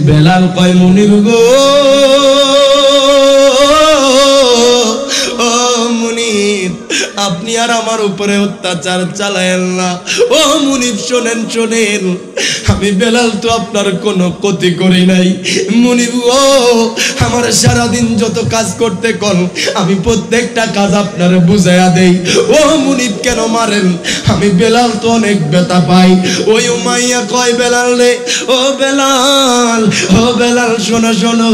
বেলাল কয় মুনিব গো ও মুনিব আপনি আর আমার উপরে অত্যাচার চালায়েন না। ও মুনিব শোনেন শোনেন, আমি বেলাল তো আপনার কোনো ক্ষতি করি নাই। মুনিব ও আমার সারাদিন যত কাজ করতে কোন আমি প্রত্যেকটা কাজ আপনার বুঝাইয়া দেই। ও মুনিব কেন মারেন? আমি বেলাল তো অনেক ব্যথা পাই। ওই উমাইয়া কয় বেলাল রে, ও বেলাল, ও বেলাল শোনো শোনো,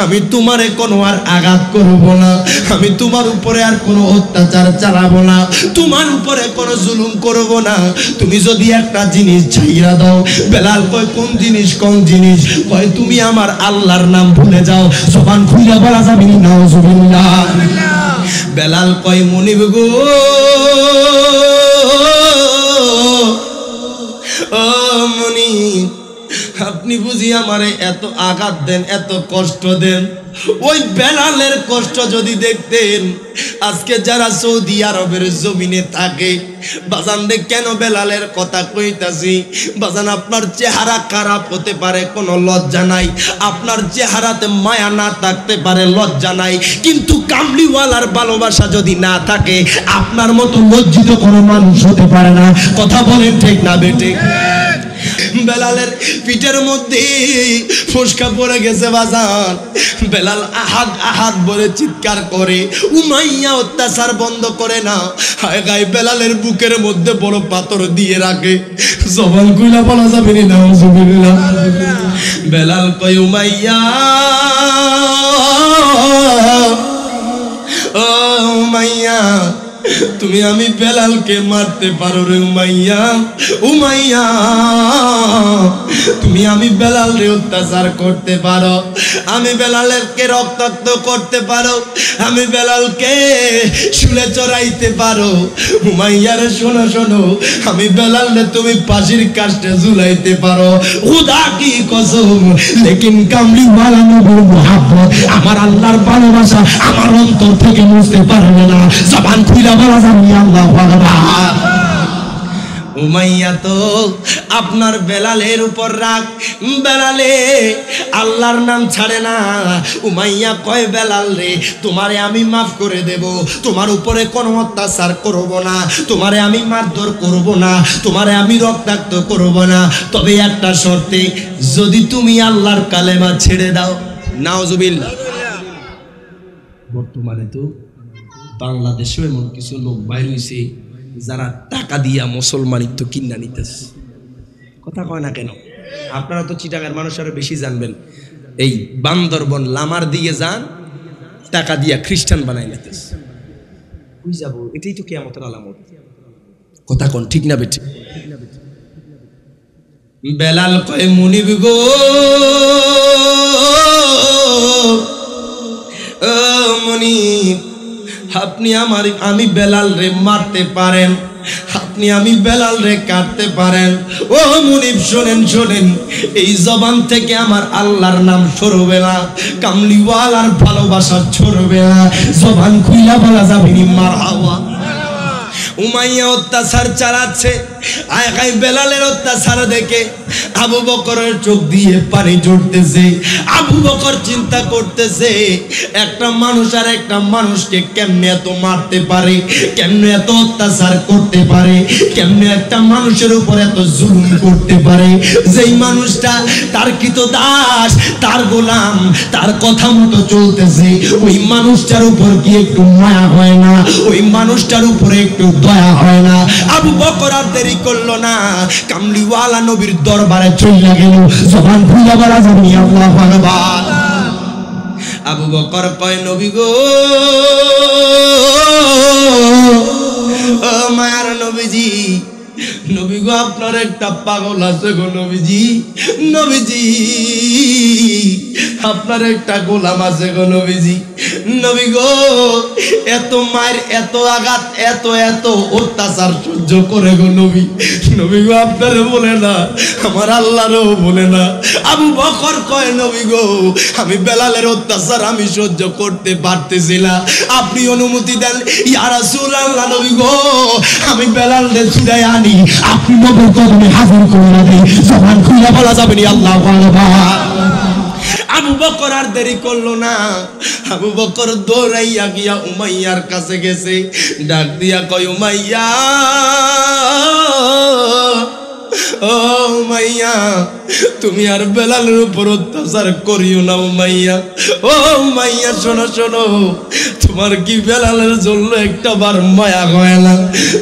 আমি তোমারে কোনো আর আঘাত করব না, আমি তোমার উপরে আর কোনো অত্যাচার চালাবো না, তোমার উপরে কোনো জুলুম করব না। তুমি যদি একটা জিনিস ছাইরা দাও। বেলাল কয় কোন জিনিস? কোন জিনিস? কয় তুমি আমার আল্লাহর নাম ভুলে যাও। জবান খুলে বলা যাবে না নাউজুবিল্লাহ। বেলাল কয় মুনিব গো ও মুনিব আপনি বুঝি আমারে এত আঘাত দেন, এত কষ্ট দেন। ওই বেলালের কষ্ট যদি দেখতেন, আজকে যারা সৌদি আরবের জমিনে থাকে, বাজান রে কেন বেলালের কথা কইতাছি? বাজান আপনার চেহারা খারাপ হতে পারে, কোনো লজ্জা নাই, আপনার চেহারাতে মায়া না থাকতে পারে, লজ্জা নাই, কিন্তু কামলিওয়ালার ভালোবাসা যদি না থাকে, আপনার মতো লজ্জিত কোনো মানুষ হতে পারে না। কথা বলেন ঠিক না বেটে? বেলালের পিঠের মধ্যে ফোসকা পড়ে গেছে বাজান। বেলাল আহাদ আহাদ বলে চিৎকার করে। উমাইয়া অত্যাচার বন্ধ করে না, হায় গায়ে বেলালের বুকের মধ্যে বড় পাথর দিয়ে রাখে। জবান খুলে বলা যাবে না নাউজুবিল্লাহ। বেলাল কয় উমাইয়া ও উমাইয়া তুমি আমি বেলালকে মারতে পারো রে উমাইয়া। উমাইয়া তুমি আমি বেলালকে অত্যাচার করতে পারো, আমি বেলালকে রক্তাক্ত করতে পারো, আমি বেলালকে শুলে চড়াইতে পারো। উমাইয়ার শোনো শোনো, আমি বেলালকে তুমি ফাঁসির কাস্টে ঝুলাইতে পারো। খুদা কি কসম, লেকিন কামলিওয়ালা নবীর মুহাব্বত, আমার আল্লাহর ভালোবাসা আমার অন্তর থেকে মুছতে পারবে না। জবান খুলে বলা যাবে আল্লাহু আকবার। উমাইয়া তো আপনার বেলালের উপর রাগ, বেলালে আল্লাহর নাম ছাড়ে না। উমাইয়া কয় বেলাল রে, তোমারে আমি মাফ করে দেব, তোমার উপরে কোনো অত্যাচার করব না, তোমারে আমি মারধর করব না, তোমারে আমি রক্তাক্ত করব না, তবে একটা শর্তে, যদি তুমি আল্লাহর কালেমা ছেড়ে দাও। নাউজুবিল্লাহ। বর্তমানে তো বাংলাদেশেও এমন কিছু লোক বাইর হইছে যারা টাকা দিয়া মুসলমানিত্ব কিনা নিতেছে। কথা কয় না কেন? আপনারা তো চিটাগার মানুষ আরো বেশি জানবেন। এই বান্দরবন লামার দিয়ে যান, টাকা দিয়া খ্রিস্টান বানাই নিতেছে। কই যাবো? এটাই তো কিয়ামতের আলামত। কথা কোন ঠিক না বেটি? বেলাল কয় মুনিব গো ও মুনিব, আপনি আমি বেলাল রে মারতে পারেন, আপনি আমি বেলাল রে কাটতে পারেন। ও মুনিব শোনেন শোনেন, এই জবান থেকে আমার আল্লাহর নাম সরবে না, কামলিওয়ালার ভালোবাসা ছড়বে না। জবান খুইলা বলা যাবে নি মারহাবা। উমাইয়া অত্যাচার চালাচ্ছে, আয় বেলালের অত্যাচার দেখে আবু বকরের চোখ দিয়ে পানি ঝরতেছে। আবু বকর চিন্তা করতেছে, একটা মানুষ আর একটা মানুষকে কেমনে এত মারতে পারে, কেমনে এত অত্যাচার করতে পারে, কেমনে একটা মানুষের উপর এত জুলুম করতে পারে। যেই মানুষটা তার কৃতদাস, তার গোলাম, তার কথা মতো চলতেছে, ওই মানুষটার উপর কি একটু মায়া হয় না? ওই মানুষটার উপরে একটু দয়া হয় না? আবু বকর আর দেরি করলো না, কামলিওয়ালা নবীর দরবারে চলে গেল। জবান খুলে বলা যাবে আল্লাহু আকবার। আবু বকর কয় নবী গো ও মায়ার নবীজি, নবী গো আপনার একটা পাগল আছে গো নবীজি, নবীজি আপনার একটা গোলাম আছে গো নবীজি। নবী গো এত মায়ের, এত আঘাত, এত এত অত্যাচার সহ্য করে গো নবী, নবী গো আপনারে বলে না, আমার আল্লাহরও বলে না। আবু বকর কয় নবী গো আমি বেলালের অত্যাচার আমি সহ্য করতে পারতেছি না, আপনি অনুমতি দেন ইয়া রাসূলুল্লাহ। নবী গো আমি বেলালকে ছুড়াই আনি, আপনি নবীর কদমে হাজির করে দেন। জবান খুলে বলা যাবে না আল্লাহু আকবার। বকর আর দেরি করলো না, আবু বকর দৌড়াইয়া গিয়া উমাইয়ার কাছে গেছে, ডাক দিয়া কয় উমাইয়া, ও উমাইয়া তুমি আর বেলালের উপর অত্যাচার করিও না উমাইয়া। ও উমাইয়া শোনো শোনো, তোমার কি বেলালের জন্য একটা বার মায়া হয় না?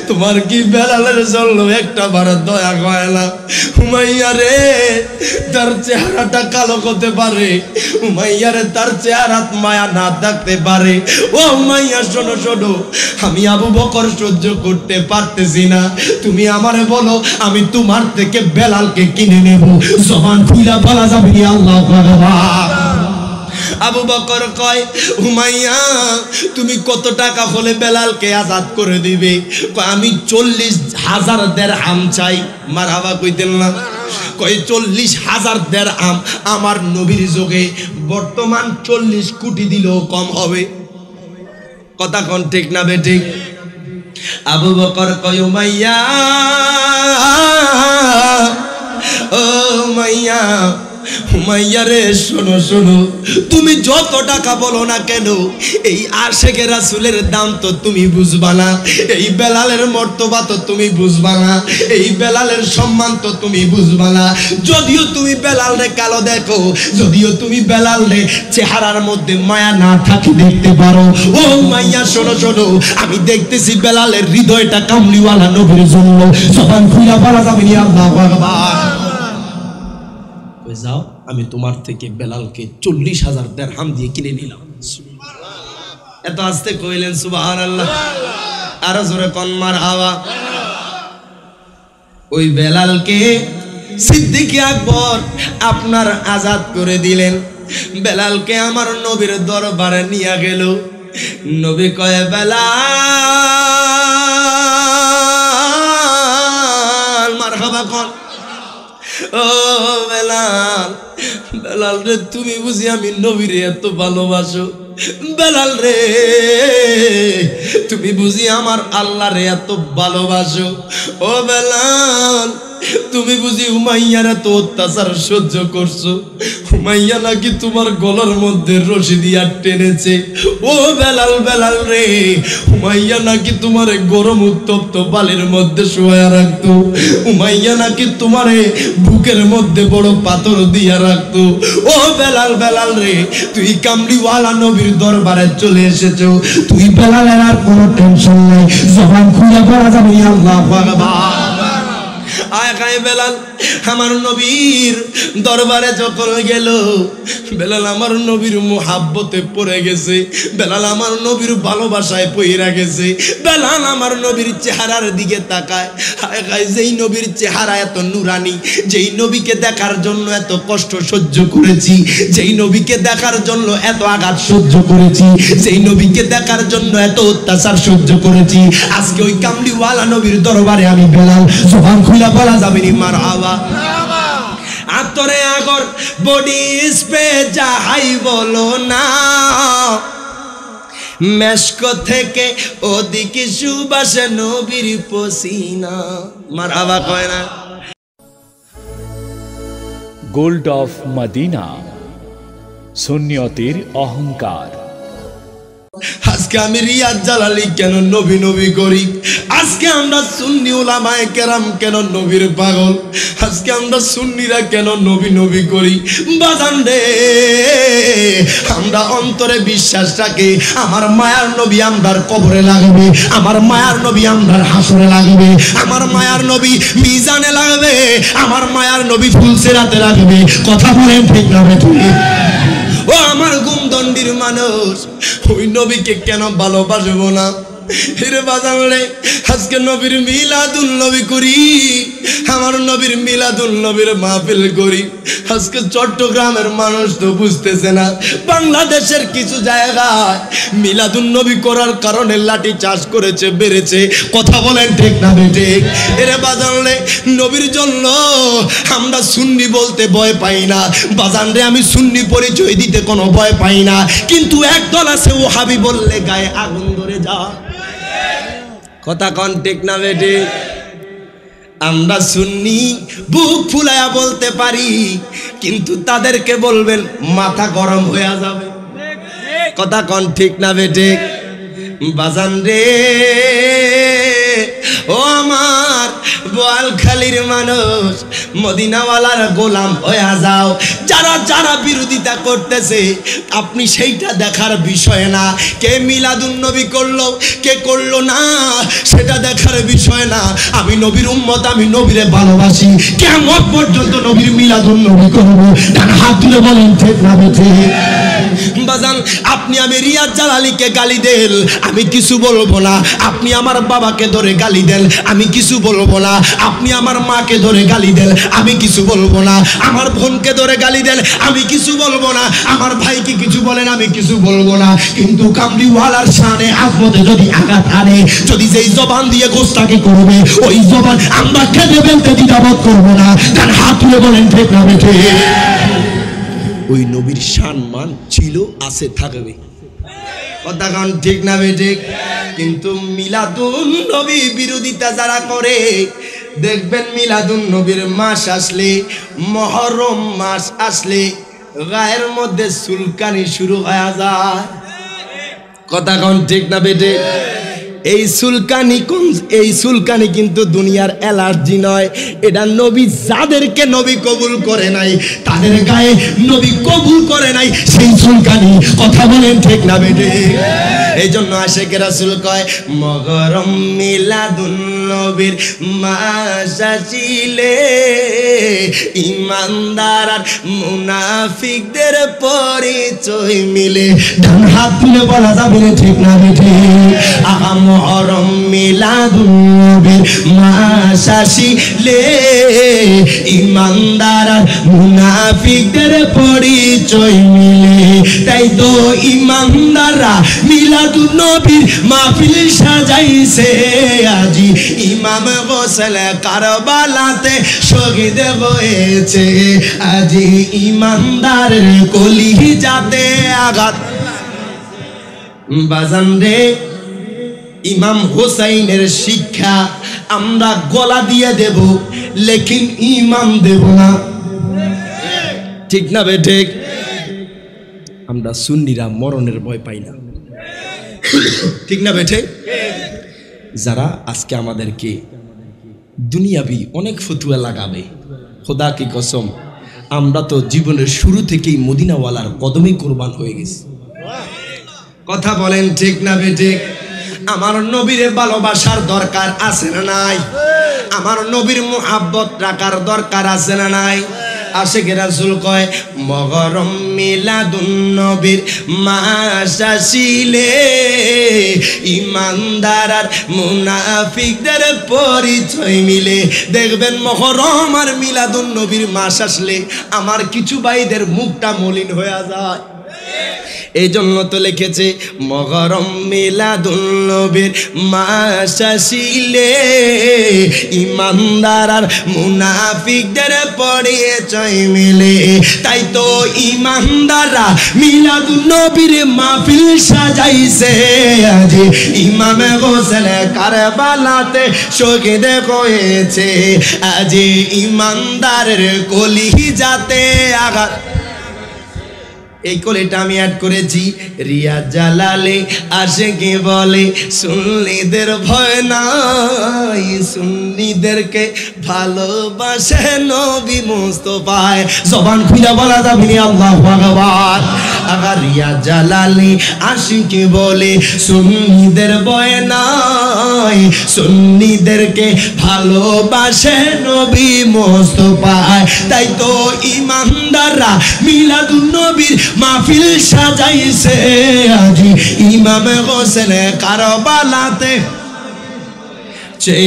তোমার কি বেলালের জন্য একটা বার দয়া হয় না? উমাইয়া রে, তার চেহারাটা কালো হতে পারে, উমাইয়া রে তার চেহারাত মায়া না থাকতে পারে। ও উমাইয়া শোনো শোনো, আমি আবু বকর সহ্য করতে পারতেছি না, তুমি আমারে বলো আমি তোমার থেকে বেলালকে কিনে নেব। জবান খুইলা বলা যাবে না আল্লাহু আকবার। আবু বকর কয় উমাইয়া তুমি কত টাকা হলে বেলালকে আজাদ করে দিবে? কয় আমি 40,000 দিরহাম চাই। মারহাবা কইতেন না? কয় 40,000 দিরহাম আমার নবীর যুগে বর্তমান 40 কোটি দিলেও কম হবে। কথা কোন ঠিক না বেঠিক? আবু বকর কয় উমাইয়া, ও উমাইয়া, উমাইয়া রে শোনো শোনো, তুমি যত টাকা বলো না কেন, এই আশেকে রাসূলের দাম তো তুমি বুঝবা না, এই বেলালের মর্তবা তো তুমি বুঝবা না, এই বেলালের সম্মান তো তুমি বুঝবা না। যদিও তুমি বেলাল রে কালো দেখো, যদিও তুমি বেলাল রে চেহারার মধ্যে মায়া না থাকে দেখতে পারো, ও উমাইয়া শোনো শোনো, আমি দেখতেছি বেলালের হৃদয়টা কামলিওয়ালা নবীর জন্য। জবান খুলে বলা যাবে না আল্লাহু আকবার। যাও, আমি তোমার থেকে বেলালকে 40,000 দিরহাম দিয়ে কিনে নিলাম। এত আস্তে কইলেন সুবহানাল্লাহ, আরো জোরে কোন মারহাবা। ওই বেলালকে সিদ্দিক আকবর আপনার আজাদ করে দিলেন। বেলালকে আমার নবীর দরবারে নিয়ে গেল। নবী কয় বেলাল, মারহাবা কোন। ও বেলাল, বেলাল রে তুমি বুঝি আমি নবীরে এত ভালোবাসো? বেলাল রে তুমি বুঝি আমার আল্লাহ রে এত ভালোবাসো? ও বেলাল তুমি বুঝি উমাইয়ার এত অত্যাচার সহ্য করছো? উমাইয়া নাকি তোমার গলার মধ্যে রশি দিয়া টেনেছে? ও বেলাল, বেলাল রে উমাইয়া নাকি তোমার গরম উত্তপ্ত বালির মধ্যে শোয়া রাখতো? উমাইয়া নাকি তোমারে বুকের মধ্যে বড় পাথর দিয়া রাখতো? ও বেলাল, বেলাল রে তুই কামলিওয়ালা নবীর দরবারে চলে এসেছো, তুই বেলালের আর কোনো টেনশন নাই। জবান খুলে বলা যাবে আল্লাহু আকবার। আয় খায় বেলাল আমার নবীর দরবারে যখন গেল, বেলাল আমার নবীর মুহাব্বতে পড়ে গেছে, বেলাল আমার নবীর ভালোবাসায় পইরা গেছে। বেলাল আমার নবীর চেহারার দিকে তাকায়, হায় হায় যেই নবীর চেহারা এত নুরানি, যেই নবীকে দেখার জন্য এত কষ্ট সহ্য করেছি, যেই নবীকে দেখার জন্য এত আঘাত সহ্য করেছি, যেই নবীকে দেখার জন্য এত অত্যাচার সহ্য করেছি, আজকে ওই কামলিওয়ালা নবীর দরবারে আমি বেলাল জবান খুলে বলা যাবে না মারহাবা। আতরে আগর বডি স্প্রে যাহাই বলো না, মেশক থেকে ওদিকে সুবাসে নবীর পসিনা। মারহাবা কয় না? গোল্ড অফ মদিনা, সুন্নিয়তের অহংকার। আজকে আমি রিয়াজ জালালি কেন নবী নবী করি? আজকে আমরা সুন্নি উলামায়ে কেরাম কেন নবীর পাগল? আজকে আমরা সুন্নিরা কেন নবী নবী করি? বাজান রে আমরা অন্তরে বিশ্বাস রাখি আমার মায়ার নবী আমরার কবরে লাগবে, আমার মায়ার নবী আমরার হাসরে লাগবে, আমার মায়ার নবী মিজানে লাগবে, আমার মায়ার নবী ফুলসিরাতে লাগবে। কথা বলেন ঠিক না বেঠিক? ও আমার গুমদন্ডির মানুষ, ওই নবীকে কেন ভালোবাসবো না? হিরে বাজান রে আজকে নবীর মিলাদুল নবী করি, আমার নবীর মিলাদুল নবীর মাহফিল করি। আজকে চট্টগ্রামের মানুষ তো বুঝতেছে না, বাংলাদেশের কিছু জায়গায় মিলাদুল নবী করার কারণে লাঠি চাষ করেছে, বেড়েছে। কথা বলেন ঠিক না বেঠিক? এরে বাজান রে নবীর জন্য আমরা সুন্নি বলতে ভয় পাই না। বাজান রে আমি সুন্নি পরিচয় দিতে কোনো ভয় পাই না, কিন্তু একদল আছে ওহাবি বললে গায়ে আগুন ধরে যায়। কথা কন ঠিক না বেঠিক? আমরা সুন্নি বুক ফুলায়া বলতে পারি, কিন্তু তাদেরকে বলবেন মাথা গরম হয়ে যাবে। কথা কোন ঠিক না বেটে? বাজান রে ও আমার বোয়ালখালীর মানুষ, মদিনাওয়ালার গোলাম হয়ে যাও। যারা যারা বিরোধিতা করতেছে আপনি সেইটা দেখার বিষয় না। কে মিলাদুন্নবী করলো কে করলো না সেটা দেখার বিষয় না। আমি নবীর উম্মত, আমি নবীরে ভালোবাসি, কিয়ামত পর্যন্ত নবীর মিলাদুন্নবী করব। কারণ হাত তুলে বলেন ঠিক না বেঠে? বাজান আপনি আমি রিয়াজ জালালীকে গালি দেন, আমি কিছু বলবো না। আপনি আমার বাবাকে ধরে গালি দেন, আমি কিছু বলবো না। আপনি আমার মাকে ধরে গালি দেন, আমি কিছু বলবো না। আমার বোনকে ধরে গালি দেন, আমি কিছু বলবো না। আমার ভাইকে কিছু বলেন, আমি কিছু বলবো না। কিন্তু কামলিওয়ালার শানে আজমতে যদি আঘাত আনে, যদি যেই জবান দিয়ে গোস্তাকে করবে ওই জবান আমরা খেতে ফেলতে দ্বিধাবোধ করবো না। কারণ হাত তুলে বলেন ঠিক না বেঠে? ওই নবীর সম্মান ছিল, আছে, থাকবে। কথা কোন ঠিক না বেঠে? কিন্তু মিলাদুন নবী বিরোধিতা যারা করে, দেখবেন মিলাদুন নবীর মাস আসলে, মুহররম মাস আসলে গায়ের মধ্যে চুলকানি শুরু হয়ে যায়। কথা কোন ঠিক না বেঠে? এই চুলকানি কিন্তু দুনিয়ার অ্যালার্জি নয়, এটা নবী যাদেরকে নবী কবুল করে নাই তাদের গায়ে নবী কবুল করে নাই সেই চুলকানি। কথা বলেন ঠিক না বেটে? এই জন্য আশিকে রাসূল কয় মুহররম মিলাদুন নবীর মাস আসিলে ঈমানদার আর মুনাফিকদের পরিচয় মিলে। ডান হাত তুলে বলা যাবে না ঠিক না বেটে? মুহররম মিলাদুন নবীর মাস আসিলে ঈমানদার আর মুনাফিকদের পরিচয় মিলে। তাই তো ঈমানদাররা মিলাদুন নবীর মাহফিল সাজাইছে, আজি ইমাম হোসেন কারবালাতে শহীদ হয়েছে। আজি ঈমানদারের কলিজাতে আঘাত। বাজান রে ইমাম হুসাইনের শিক্ষা আমরা গলা দিয়ে দেব, লেকিন ইমাম দেব না। ঠিক না বে ঠিক? আমরা সুন্নিরা মরণের ভয় পাই না। ঠিক না বেঠে? যারা আজকে আমাদেরকে দুনিয়াবি অনেক ফতুয়া লাগাবে, খোদা কি কসম আমরা তো জীবনের শুরু থেকেই মদিনাওয়ালার কদমে কোরবান হয়ে গেছি। কথা বলেন ঠিক না বেঠে? আমার নবীরে ভালোবাসার দরকার আছে না নাই? আমার নবীর মুহাব্বত রাখার দরকার আছে না নাই? আশিকে রাসূল কয় মুহররম মিলাদুন নবীর মাস আসিলে ঈমানদার আর মুনাফিকদের পরিচয় মিলে। দেখবেন মুহররম আর মিলাদুন নবীর মাস আসলে আমার কিছু ভাইদের মুখটা মলিন হয়ে যায়। এই জন্য তো লিখেছে মুহররম মিলাদুন নবীর মাস আসিলে ঈমানদার আর মুনাফিকদের পরিচয় মিলে। তাই তো ঈমানদাররা মিলাদুন নবীর মাহফিল সাজাইছে, আজি ইমাম হোসেন কারবালাতে শহীদ হয়েছে। আজি ঈমানদারের কলিজাতে আঘাত। এই কলিটা আমি অ্যাড করেছি। রিয়াজ জালালী আশিকি বলে সুন্নিদের ভয় নাই, সুন্নিদেরকে ভালোবাসে নবী মুস্তাফায়। জবান খুলে বলা যাবে না আল্লাহু আকবার। আবার রিয়াজ জালালী আশিকি বলে সুন্নিদের ভয় নাই, সুন্নিদেরকে ভালোবাসে নবী মুস্তাফায়। তাই তো ঈমানদাররা মিলাদুন নবীর মাহফিল সাজাইছে, আজি ইমাম হোসেন কারবালাতে চে,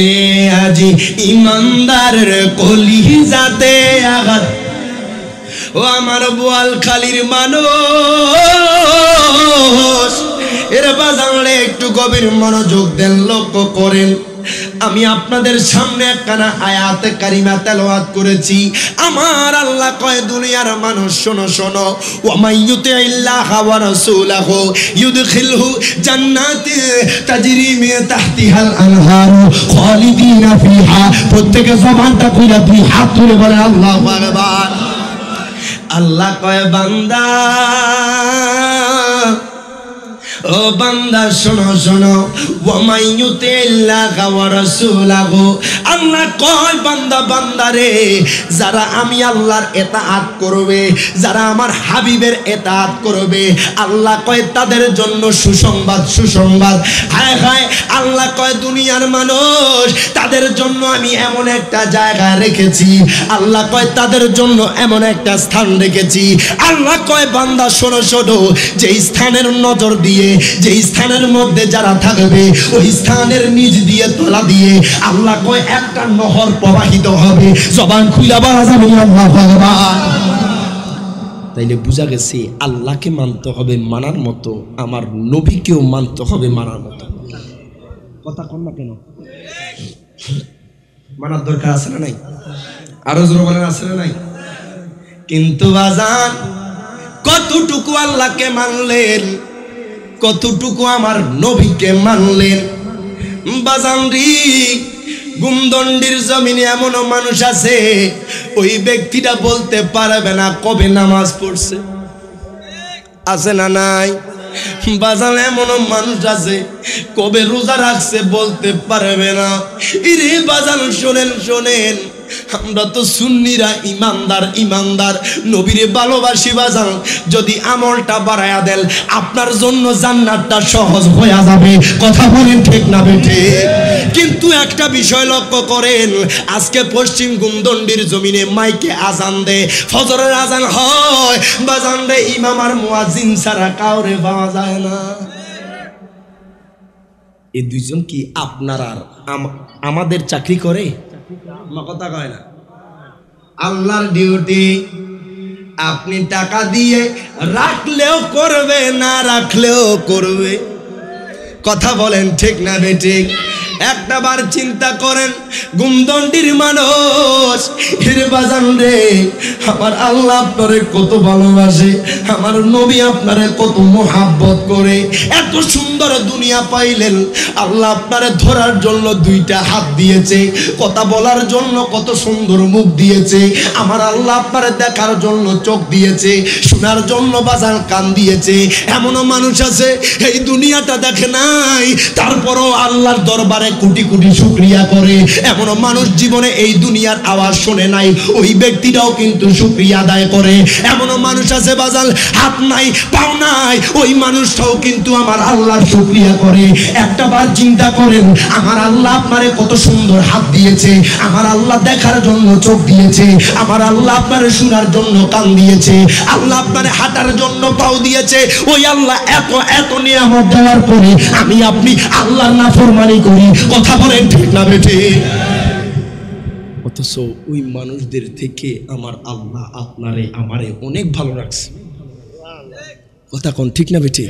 আজি ঈমানদারের কলিজাতে আঘাত। ও আমার বোয়ালখালীর মানুষ, এর বাজারে একটু গভীর মনোযোগ দেন, লক্ষ্য করেন। আমি আপনাদের সামনে একখানা আয়াতে কারিমা তেলাওয়াত করেছি। আমার আল্লাহ কয় দুনিয়ার মানুষ শোনো শোনো, ওয়া মাইয়ুতিল্লাহা ওয়া রাসূলাহু ইউদখিলহু জান্নাতি তাজরি মিন তাহতিহাল আনহার খালিদিনা ফিহা। প্রত্যেকে জবানটা খুলে দুই হাত তুলে বলে আল্লাহু আকবার। আল্লাহ কয় বান্দা, ও বান্দা শোনো শোনো, ওয়া মাইয়ুতিল্লাহা ওয়া রাসূলাহু, আল্লাহ কয় বান্দা বান্দারে, যারা আমি আল্লাহর ইতাআত করবে, যারা আমার হাবিবের ইতাআত করবে, আল্লাহ কয় তাদের জন্য সুসংবাদ সুসংবাদ। হায় হায়, আল্লাহ কয় দুনিয়ার মানুষ তাদের জন্য আমি এমন একটা জায়গা রেখেছি, আল্লাহ কয় তাদের জন্য এমন একটা স্থান রেখেছি। আল্লাহ কয় বান্দা শোনো শোনো, যে স্থানের নজর দিয়ে, যে স্থানের মধ্যে যারা থাকবে, ওই স্থানের নিচ দিয়ে তলা দিয়ে আল্লাহ কয় একটা নহর প্রবাহিত হবে। জবান খুলে বলা যাবে আল্লাহু আকবার। তাইলে বোঝা গেছে আল্লাহকে মানতে হবে মানার মতো, আমার নবীকেও মানতে হবে মানার মতো। কথা কম না কেন? মানার দরকার আছে না নাই? আরো জোরে বলেন, আছে না নাই? কিন্তু বাজান কতটুকু আল্লাহকে মানলেন, কতটুকু আমার নবীকে মানলেন? বাজান রে, গুমদন্ডির জমিনে এমনও মানুষ আছে, ওই ব্যক্তিটা বলতে পারবে না কবে নামাজ পড়ছে। আছে না নাই? বাজান এমনও মানুষ আছে কবে রোজা রাখছে বলতে পারবে না। ইরে বাজান শোনেন শোনেন, আমরা তো সুন্নিরা ইমানদার ইমানদার, নবীরে ভালোবাসি বাজান। যদি আমলটা বাড়ায়া দেন, আপনার জন্য জান্নাতটা সহজ হয়ে যাবে। কথা বলেন ঠিক না বেঠে? কিন্তু একটা বিষয় লক্ষ্য করেন, আজকে পশ্চিম গুমদন্ডির জমিনে মাইকে আজান দে, ফজরের আজান হয় বাজান রে, ইমাম আর মুয়াজ্জিন ছাড়া কাউরে পাওয়া যায় না। এই দুইজন কি আপনার আর আমাদের চাকরি করে? কথা কয় না। আল্লাহর ডিউটি আপনি টাকা দিয়ে রাখলেও করবে, না রাখলেও করবে। কথা বলেন ঠিক না বেঠিক? একটা বার চিন্তা করেন, গুমদন্ডির মানুষ, হিরে বাজান রে, আমার আল্লাহ আপনারে কত ভালোবাসে, আমার নবী আপনারে কত মোহাব্বত করে। এত সুন্দর দুনিয়া পাইলেন, আল্লাহ আপনারে ধরার জন্য দুইটা হাত দিয়েছে, কথা বলার জন্য কত সুন্দর মুখ দিয়েছে, আমার আল্লাহ আপনারে দেখার জন্য চোখ দিয়েছে, শোনার জন্য বাজান কান দিয়েছে। এমনও মানুষ আছে এই দুনিয়াটা দেখে নাই, তারপরও আল্লাহর দরবারে কোটি কোটি শুকরিয়া করে। এমন মানুষ জীবনে এই দুনিয়ার আওয়াজ শোনে নাই, ওই ব্যক্তিটাও কিন্তু শুকরিয়া আদায় করে। এমন মানুষ আছে বাজাল হাত নাই পাও নাই, ওই মানুষটাও কিন্তু আমার আল্লাহর শুকরিয়া করে। একটা বার চিন্তা করেন, আমার আল্লাহ আপনারে কত সুন্দর হাত দিয়েছে, আমার আল্লাহ দেখার জন্য চোখ দিয়েছে, আমার আল্লাহ আপনারে শোনার জন্য কান দিয়েছে, আল্লাহ আপনারে হাঁটার জন্য পাও দিয়েছে। ওই আল্লাহ এত এত নিয়ামত দেওয়ার পরে আমি আপনি আল্লাহর নাফরমানি করি। কথা বলেন ঠিক না বেঠে? অথচ ওই মানুষদের থেকে আমার আল্লাহ আপনারে আমারে অনেক ভালো রাখছে। কথা কোন ঠিক না বেঠে?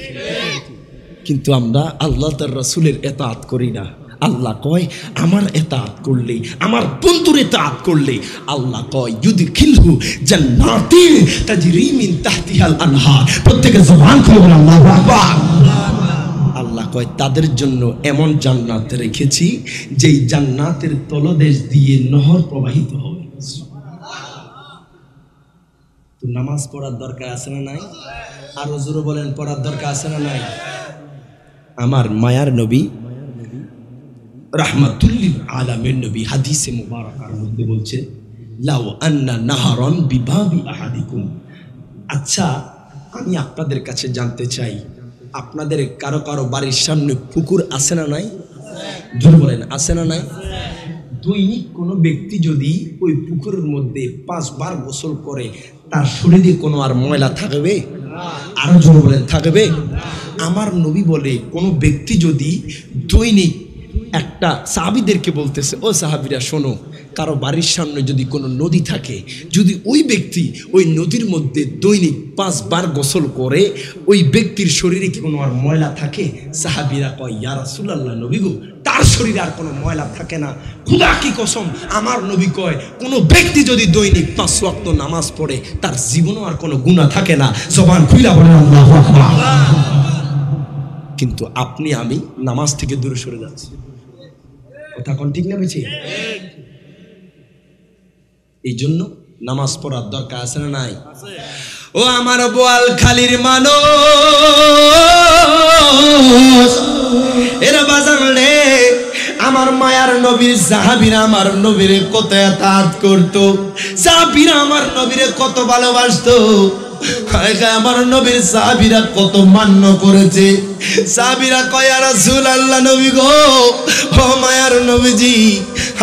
কিন্তু আমরা আল্লাহ তার রাসূলের ইতাআত করি না। আল্লাহ কয় আমার ইতাআত করলে, আমার বন্ধুর ইতাআত করলে, আল্লাহ কয় ইউদখিলহু জান্নাতিন তাজরি মিন তাহতিহাল আনহার। প্রত্যেকে জবান খুলে বলেন আল্লাহু আকবার। আল্লাহ কয় তাদের জন্য এমন জান্নাত রেখেছি, যেই জান্নাতের তলদেশ দিয়ে নহর প্রবাহিত হবে। তো নামাজ পড়ার দরকার আছে না নাই? আরো জোরে বলেন, পড়ার দরকার আছে না নাই? আমার মায়ার নবী রাহমাতুল লিল আলামিন নবী হাদিসে মুবারাকার মধ্যে বলছেন, লাউ আন্না নাহারান বিবাবি আহাদিকুম। আচ্ছা, আমি আপনাদের কাছে জানতে চাই, আপনাদের কারো কারো বাড়ির সামনে পুকুর আছে না নাই? জোরে বলেন, আছে না নাই? দৈনিক কোনো ব্যক্তি যদি ওই পুকুরের মধ্যে 5 বার গোসল করে, তার শরীরে কোনো আর ময়লা থাকবে? আরো জোরে বলেন, থাকবে? আমার নবী বলে, কোনো ব্যক্তি যদি দৈনিক একটা সাহাবীদেরকে বলতেছে, ও সাহাবীরা শোনো, কারো বাড়ির সামনে যদি কোনো নদী থাকে, যদি ওই ব্যক্তি ওই নদীর মধ্যে দৈনিক 5 বার গোসল করে, ওই ব্যক্তির শরীরে কি কোনো আর ময়লা থাকে? সাহাবীরা কয়, ইয়া রাসূলুল্লাহ, নবী গো, তার শরীরে আর কোনো ময়লা থাকে না। খোদা কি কসম, আমার নবী কয়, কোনো ব্যক্তি যদি দৈনিক 5 ওয়াক্ত নামাজ পড়ে, তার জীবনও আর কোনো গুনাহ থাকে না। জবান খুইলা বলেন আল্লাহু আকবার। কিন্তু আপনি আমি নামাজ থেকে দূরে সরে যাচ্ছি। কথা কোন ঠিক না বেশি? এই জন্য নামাজ পড়ার দরকার আছে না নাই? ও আমার বোয়ালখালীর মানুষ, এরা বাজান রে, আমার মায়ার নবীর সাহাবীরা আমার নবীরে কত আতাত করতো, সাহাবীরা আমার নবীরে কত ভালোবাসতো, আমার নবীর সাহাবীরা কত মান্য করেছে। সাহাবীরা কয়, ইয়া রাসূলুল্লাহ, নবী গো, ও মায়ার নবীজি,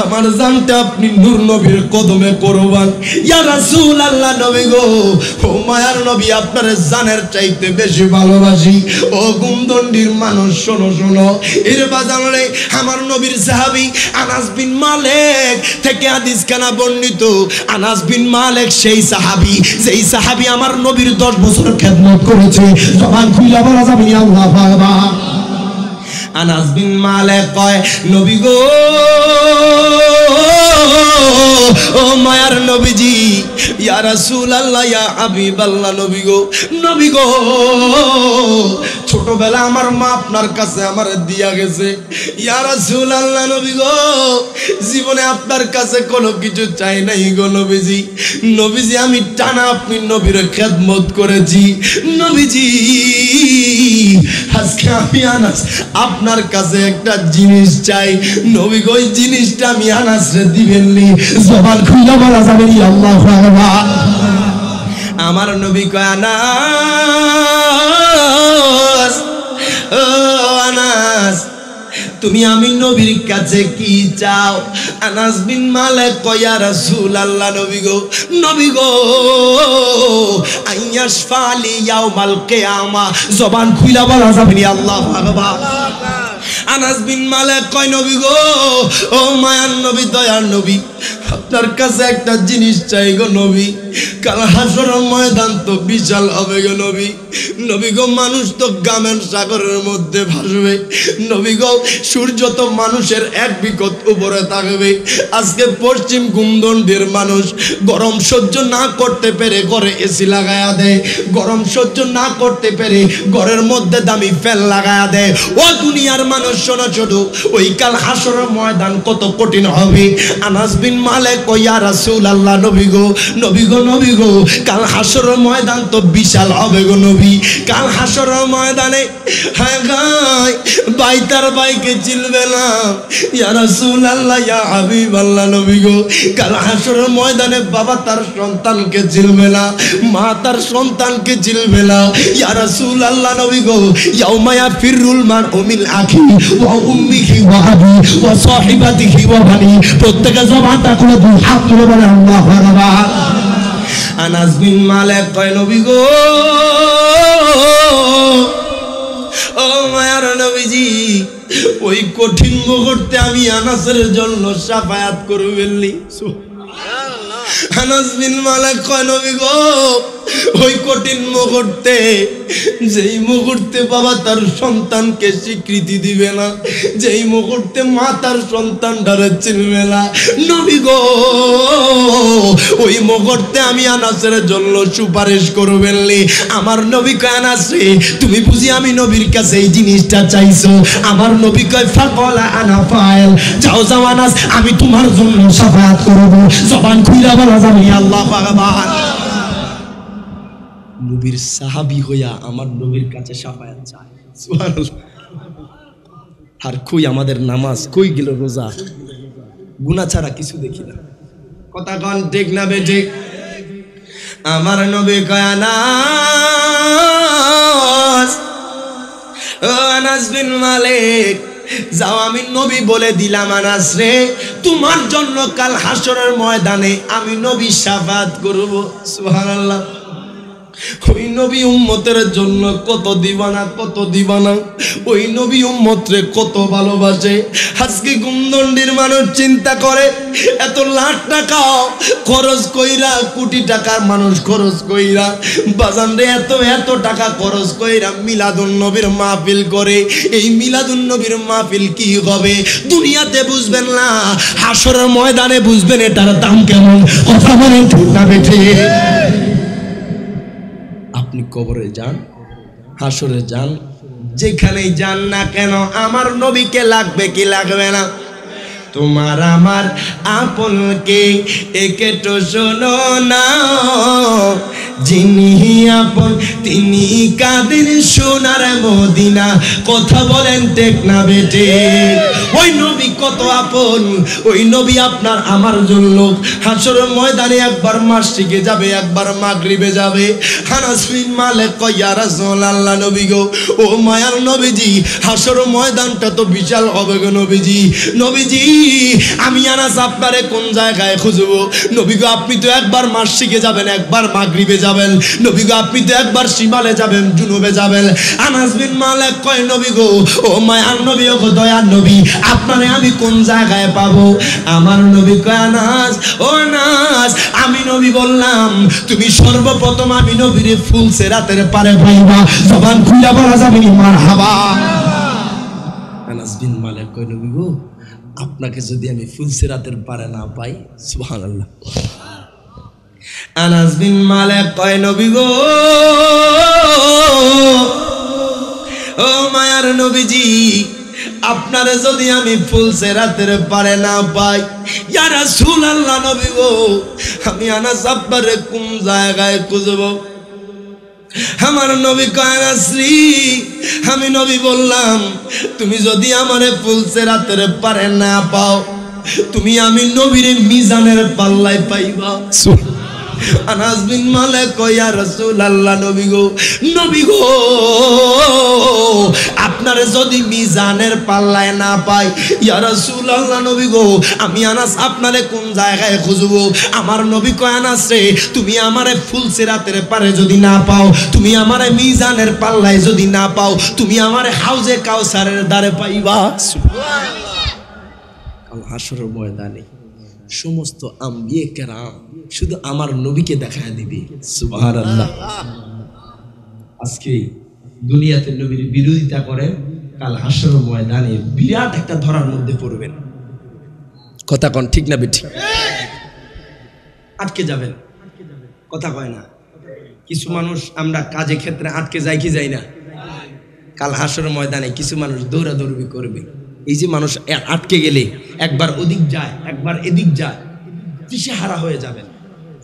আমার জানটা আপনি নূর নবীর কদমে কুরবান। ইয়া রাসূলুল্লাহ, নবী গো, ও মায়ার নবী, আপনার জানের চাইতে বেশি ভালোবাসি। ও গুমদন্ডির মানুষ, শোনো শোনো, এর বাজারে আমার নবীর সাহাবী আনাস বিন মালিক থেকে হাদিস খানা বর্ণিত। আনাস বিন মালিক সেই সাহাবী, যেই সাহাবী আমার নবীর 10 বছর খেদমত করেছে। জবান খুলে বলা যাবে না আল্লাহু আকবার। আনাস বিন মালিক কয়, নবী গো, ও মায়ার নবীজি, ইয়া রাসূলুল্লাহ, ইয়া হাবিবাল্লাহ, নবী গো, নবী গো, ছোটবেলা আমার মা আপনার কাছে আমার দিয়া গেছে। ইয়া রাসূলুল্লাহ, নবী গো, জীবনে আপনার কাছে কোনো কিছু চাই নাই গো নবীজি। নবীজি, আমি টানা আপনি নবীর খেদমত করেছি। নবীজি, আজকে আমি আনাস আপনার কাছে একটা জিনিস চাই। নবী গো, ওই জিনিসটা আমি আনাসরে দিবেননি। জবান খুলে বলা যাবে না আল্লাহু আকবার। আমার নবী কয়, আনাস, ও আনাস, তুমি আমি নবীর কাছে কি চাও? আনাস বিন মালিক কয়, ইয়া রাসূলুল্লাহ, নবী গো, নবী গো, আইয়াশফালি ইয়াউমাল কিয়ামা। জবান খুইলা বলা যাবে না আল্লাহু আকবার। আনাস বিন মালিক কয়, নবী গো, ও মায়ার নবী, দয়ার নবী, আপনার কাছে একটা জিনিস চাই গো নবী। কাল হাসরের ময়দান তো বিশাল হবে গো নবী। নবী গো, মানুষ তো গামের সাগরের মধ্যে ভাসবে। নবী গো, সূর্য তো মানুষের এক বিগত উপরে থাকবে। আজকে পশ্চিম গুমদন্ডের মানুষ গরম সহ্য না করতে পেরে ঘরে এসি লাগায়া দেয়, গরম সহ্য না করতে পেরে ঘরের মধ্যে দামি ফ্যান লাগায়া দেয়। ও দুনিয়ার মানুষ, শোনো ছোট, ওই কাল হাসরের ময়দান কত কঠিন হবে। আনাস বিন মালিক কয়, ইয়া রাসূলুল্লাহ, নবী গো, নবী গো, নবী গো, কাল হাসরের ময়দান তো বিশাল হবে গো নবী। কাল হাসরের ময়দানে হায় গায় ভাই তার ভাইকে চিনবে না। ইয়া রাসূলুল্লাহ, ইয়া হাবিবাল্লাহ, নবী গো, কাল হাসরের ময়দানে বাবা তার সন্তানকে চিনবে না, মা তার সন্তানকে চিনবে না। ইয়া রাসূলুল্লাহ, নবী গো, ইয়াউমা ইয়াফিরুল মারউ মিন আখি ওয়া উম্মিহি ওয়া আবি ওয়া সাহিবাতিহি ওয়া বানি। প্রত্যেকে জবানটা খুলে দুই হাত তুলে বলে আল্লাহু আকবার। আনাস বিন মালিক কয়, নবী গো, ও মায়ার নবীজি, ওই কঠিন মুহূর্তে আমি আনাসের জন্য শাফায়াত করবেননি। আনাস বিন মালিক কয়, নবী গো, ওই কঠিন মুহূর্তে, যেই মুহূর্তে বাবা তার সন্তানকে স্বীকৃতি দিবে না, যেই মুহূর্তে মা তার সন্তানটারে চিনবে না, নবী গো, ওই মুহূর্তে আমি আনাসের জন্য সুপারিশ করবেননি। আমার নবী কয়, আনাস রে, তুমি বুঝি আমি নবীর কাছে এই জিনিসটা চাইছো? আমার নবী কয়, ফাকালা আনা ফাইল, যাও যাও আনাস, আমি তোমার জন্য শাফায়াত করব। জবান খুইলা বলা যাবে আল্লাহু আকবার। নবীর সাহাবী হইয়া আমার নবীর কাছে শাফায়াত চায়, সুবহানাল্লাহ। আর কই আমাদের নামাজ, কই গেল রোজা? গুনাহ ছাড়া কিছু দেখি না। কথা কোন ঠিক না বেঠিক? আমার নবী কয়, আনাস, ও আনাস বিন মালিক, যাও, আমি নবী বলে দিলাম, আনাস রে, তোমার জন্য কাল হাসরের ময়দানে আমি নবী শাফাত করব। সুবহানাল্লাহ। ওই নবী উম্মতের জন্য কত দিবানা, কত দিবানা। ওই নবী উম্মতরে কত ভালোবাসে। আজকে গুমদন্ডির মানুষ চিন্তা করে এত লাখ টাকা খরচ কইরা, কোটি টাকার মানুষ খরচ কইরা, বাজান রে এত এত টাকা খরচ কইরা মিলাদুন নবীর মাহফিল করে। এই মিলাদুন নবীর মাহফিল কি হবে দুনিয়াতে বুঝবেন না, হাসরের ময়দানে বুঝবেন এটার দাম কেমন। কথা বলেন ঠিক না বেঠে? আপনি কবরে যান, হাসরে যান, যেখানেই যান না কেন আমার নবীকে লাগবে কি লাগবে না? তোমার আমার আপনকে একে তো শোনো না, যিনি আপন তিনি কাদের সোনার মদিনা। কথা বলেন ঠিক না বেটে? ওই নবী কত আপন, ওই নবী আপনার আমার জন্য হাসর ময়দানে একবার মাসিকে যাবে, একবার মাগরিবে যাবে। আনাস বিন মালিক কয় ইয়া রাসূলুল্লাহ, নবী গো, ও মায়ার নবীজি, হাসর ময়দানটা তো বিশাল হবে গো নবীজি। নবীজি আমি আনাস আপনারে কোন জায়গায় খুঁজবো? নবী গো আপনি তো একবার মাসিকে যাবেন, একবার মাগরিবে যাবেন। নবী গো আপনি তো একবার শিমালে যাবেন, জুনুবে যাবেন। আনাস বিন মালিক কয় নবী গো, ও মায়ার নবী, ও দয়ার নবী, আপনারে আমি কোন জায়গায় পাবো? আমার নবী কয় আনাস, ও আনাস, আমি নবী বললাম তুমি সর্বপ্রথম আমি নবীর ফুল সিরাতের পারে পাইবা। জবান খুলে বলা যাবে মারহাবা। আনাস বিন মালিক কয় নবী গো, আপনাকে যদি আমি ফুল সিরাতের পারে না পাই, সুবহানাল্লাহ। আনাস বিন মালিক কয় নবী গো, ও মায়ার নবীজি, আপনারে যদি আমি ফুল সিরাতের পারে না পাই, ইয়া রাসূলুল্লাহ, নবী গো আমি আনাস আপনারে কোন জায়গায় খুঁজবো? আমার নবী কয় আনাসরি, আমি নবী বললাম তুমি যদি আমারে ফুল সিরাতের পারে না পাও, তুমি আমি নবীর মিজানের পাল্লায় পাইবা। আনাস বিন মালিক কয় ইয়া রাসূলুল্লাহ, নবী গো, নবী গো আপনারে যদি মিজানের পাল্লায় না পাই, ইয়া রাসূলুল্লাহ, নবী গো আমি আনাস আপনারে কোন জায়গায় খুঁজবো? আমার নবী কয় আনাস রে, তুমি আমারে ফুল সিরাতের পারে যদি না পাও, তুমি আমারে মিজানের পাল্লায় যদি না পাও, তুমি আমারে হাউজে কাউসারের দ্বারে পাইবা। সুবহানাল্লাহ। কাল হাসরের ময়দানে সমস্ত আম্বিয়ে কেরাম শুধু আমার নবীকে দেখায় দিবে। সুবহানাল্লাহ। আজকে দুনিয়াতে নবীর বিরোধিতা করেন, কাল হাসরের ময়দানে বিরাট একটা ধরার মধ্যে পড়বেন। কথা কন ঠিক না বেঠিক? আটকে যাবেন, কথা কয় না। কিছু মানুষ আমরা কাজে ক্ষেত্রে আটকে যাই কি যাই না? কাল হাসরের ময়দানে কিছু মানুষ দৌড়াদৌড়ি করবে। এই যে মানুষ আটকে গেলে একবার ওদিক যায়, একবার এদিক যায়, দিশেহারা হয়ে যাবেন।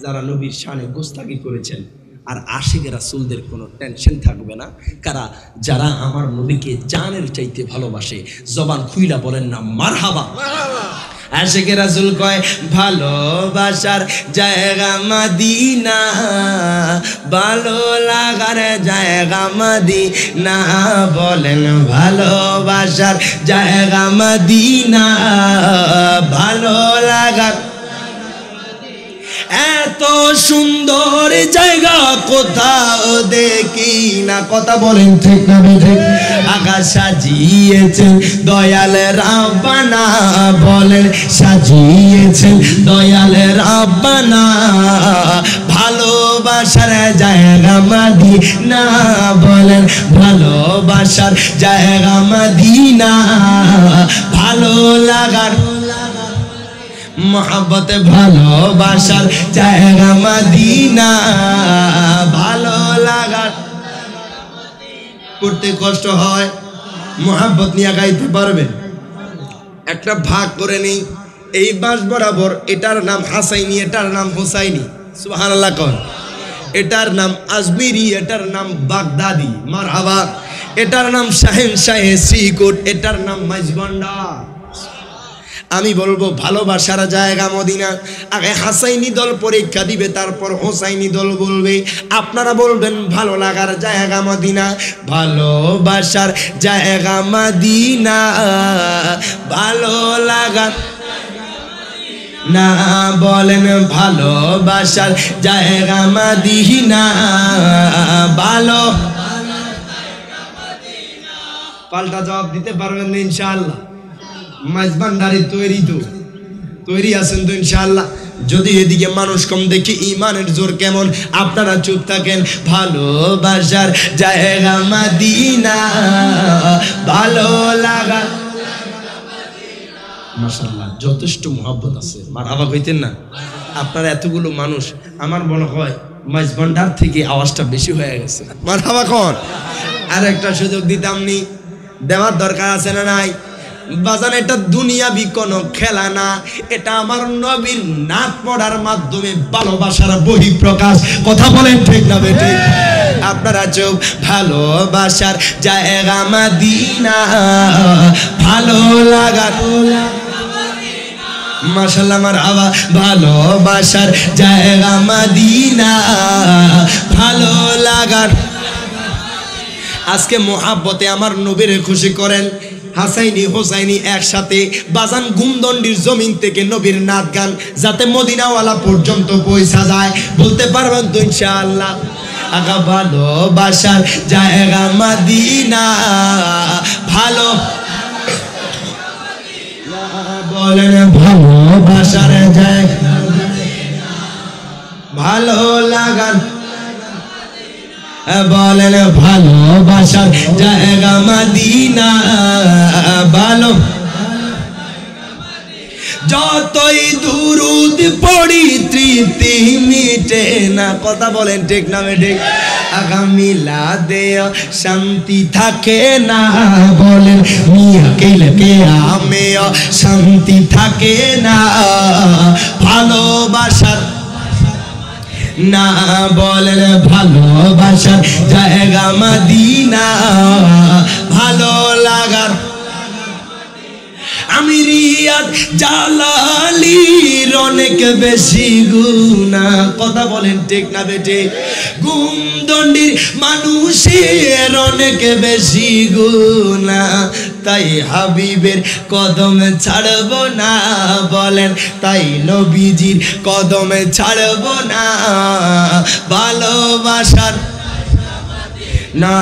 যারা নবীর শানে গোস্তাকি করেছেন, আর আশিক রাসূলদের কোনো টেনশন থাকবে না। কারা? যারা আমার নবীকে জানের চাইতে ভালোবাসে। জবান খুইলা বলেন না মারহাবা। আশিক রাসূল কয় ভালোবাসার জায়গা মদিনা, ভালো লাগার জায়গা মদিনা। বলেন ভালোবাসার জায়গা মদিনা, ভালো লাগার। এত সুন্দর জায়গা কোথাও দেখি না। কথা বলেন ঠিক না ঠিক? আকাশ সাজিয়েছেন দয়াল রাব্বানা, বলেন সাজিয়েছেন দয়াল রাব্বানা। ভালোবাসার জায়গা মদিনা, বলেন ভালোবাসার জায়গা মদিনা, ভালো লাগার মোহাব্বতে ভালোবাসার জায়গা মদিনা, ভালো লাগার। করতে কষ্ট হয়, মোহাব্বত নিয়ে গাইতে পারবেন। একটা ভাগ করে নেই, এই বাঁশ বরাবর এটার নাম হাসাইনি, এটার নাম হুসাইনি। সুবহানাল্লাহ কোন? এটার নাম আজমিরি, এটার নাম বাগদাদি। মারহাবা। এটার নাম শাহেন শাহে শ্রীকোট, এটার নাম মাইজগন্ডা। আমি বলবো ভালোবাসার জায়গা মদিনা। আগে হাসাইনি দল পরীক্ষা দিবে, তারপর হোসাইনি দল বলবে। আপনারা বলবেন ভালো লাগার জায়গা মদিনা, ভালোবাসার জায়গা মদিনা, ভালো লাগার। না বলেন ভালোবাসার জায়গা মদিনা ভালো পাল্টা জবাব দিতে পারবেন না ইনশাআল্লাহ মাইজবান্ডারি তৈরি আছেন তো ইনশাআল্লাহ যদি এদিকে মানুষ কম দেখি ইমানের জোর কেমন আপনারা চুপ থাকেন ভালোবাসার জায়গা মদিনা ভালো লাগা মাশাআল্লাহ যথেষ্ট মহব্বত আছে মারহাবা কইতেন না আপনারা এতগুলো মানুষ আমার মনে হয় মাইজবান্ডার থেকে আওয়াজটা বেশি হয়ে গেছে মারহাবা কোন আর একটা সুযোগ দিতাম নি দেওয়ার দরকার আছে না নাই বাজান এটা দুনিয়াবি কোনো খেলা না এটা আমার নবীর নাক পড়ার মাধ্যমে ভালোবাসার বহিঃপ্রকাশ কথা বলেন ঠিক না বেটি আপনারা চুপ ভালোবাসার জায়গা মদিনা ভালো লাগার মাশাআল্লাহ মারহাবা ভালোবাসার জায়গা মদিনা ভালো লাগার আজকে মোহাব্বতে আমার নবীরে খুশি করেন হাসাইনি হোসাইনি একসাথে বাজান গুমদন্ডির জমিন থেকে নবীর নাচ গান যাতে মদিনাওয়ালা পর্যন্ত পৌঁছা যায় বলতে পারবেন তো ইনশাআল্লাহ আগা ভালোবাসার জায়গা মদিনা ভালো বলেন ভালোবাসার জায়গা ভালো লাগার বলেন ভালোবাসার জায়গা মদিনা ভালো যতই দুরুদ পড়ি তৃপ্তি মিটে না কথা বলেন ঠিক না ঠিক আগামী লাদে শান্তি থাকে না বলেন মিয়া কেলকে আমে শান্তি থাকে না ভালোবাসার না বলেন ভালোবাসার জায়গা মদিনা ভালো লাগার আমি রিয়াদ জালালির অনেক বেশি গুনাহ কথা বলেন ঠিক না বেটে গুমদন্ডির মানুষের অনেক বেশি গুনাহ তাই হাবিবের কদমে ছাড়ব না বলেন তাই নবীজির কদমে ছাড়ব না ভালোবাসার না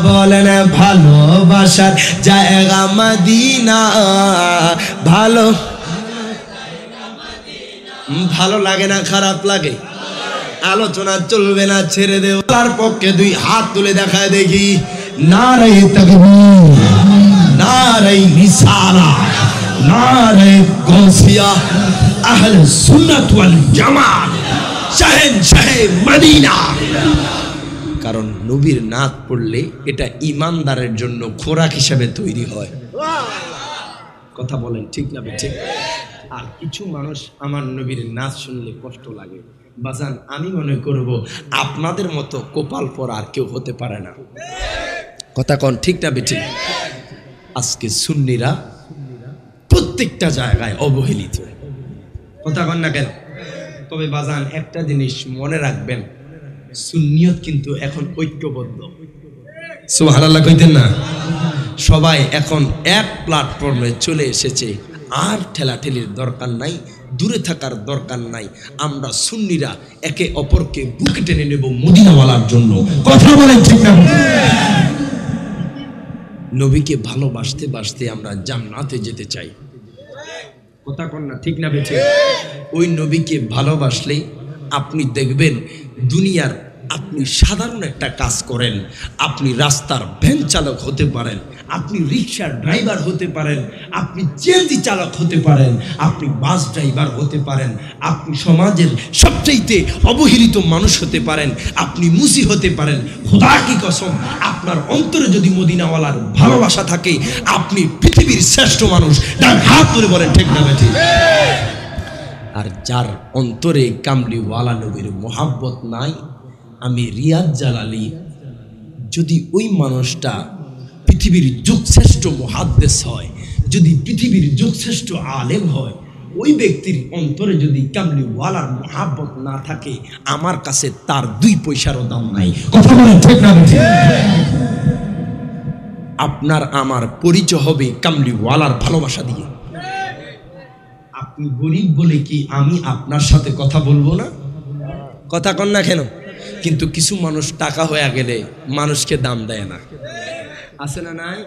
বলেন ভালোবাসার জায়গা মদিনা ভালো ভালো লাগে না খারাপ লাগে আলোচনা চলবে না ছেড়ে দেও তার পক্ষে দুই হাত তুলে দেখায় দেখি নারে তাকবীর নারে রিসালা নারে গৌসিয়া আহলে সুন্নাত ওয়াল জামাত শাহেনশাহ মদিনা কারণ নবীর নাত পড়লে এটা ইমানদারের জন্য খোরাক হিসেবে তৈরি হয় কথা বলেন ঠিক না ঠিক আর কিছু মানুষ আমার নবীর নাচ শুনলে কষ্ট লাগে বাজান আমি মনে করব আপনাদের মতো কপাল পর আর কেউ হতে পারে না কথা কোন ঠিক না ঠিক আজকে সুন্নিরা প্রত্যেকটা জায়গায় অবহেলিত কথা কোন না কেন তবে বাজান একটা জিনিস মনে রাখবেন সুন্নিয়ত কিন্তু এখন ঐক্যবদ্ধ সুবহানাল্লাহ কইতেন না সবাই এখন এক প্ল্যাটফর্মে চলে এসেছে আর ঠেলাঠেলির দরকার নাই দূরে থাকার দরকার নাই আমরা সুন্নিরা একে অপরকে বুকে টেনে নেব মদিনাওয়ালার জন্য কথা বলেন ঠিক না নবীকে ভালোবাসতে বাসতে আমরা জান্নাতে যেতে চাই কথা কোন না ঠিক না বেঠিক ওই নবীকে ভালোবাসলে আপনি দেখবেন দুনিয়ার আপনি সাধারণ একটা কাজ করেন আপনি রাস্তার ভ্যান চালক হতে পারেন আপনি রিকশার ড্রাইভার হতে পারেন আপনি চেঞ্জি চালক হতে পারেন আপনি বাস ড্রাইভার হতে পারেন আপনি সমাজের সবচেয়ে অবহেলিত মানুষ হতে পারেন আপনি মুসি হতে পারেন খোদা কি কসম আপনার অন্তরে যদি মদিনাওয়ালার ভালোবাসা থাকে আপনি পৃথিবীর শ্রেষ্ঠ মানুষ ডান হাত তুলে বলেন ঠিক না ঠিক আর যার অন্তরে কামলিওয়ালা নবীর মোহাব্বত নাই আমি রিয়াদ জালালি যদি ওই মানুষটা পৃথিবীর যুগশ্রেষ্ঠ মুহাদ্দিস হয় যদি পৃথিবীর যুগশ্রেষ্ঠ আলেম হয় ওই ব্যক্তির অন্তরে যদি কামলিওয়ালার মোহাব্বত না থাকে আমার কাছে তার 2 পয়সারও দাম নাই কথা বলেন ঠিক না আপনার আমার পরিচয় হবে কামলিওয়ালার ভালোবাসা দিয়ে আপনি গরিব বলে কি আমি আপনার সাথে কথা বলবো না? কথা কন না কেন? কিন্তু কিছু মানুষ টাকা হয়ে গেলে মানুষকে দাম দেয় না, আছে না নাই?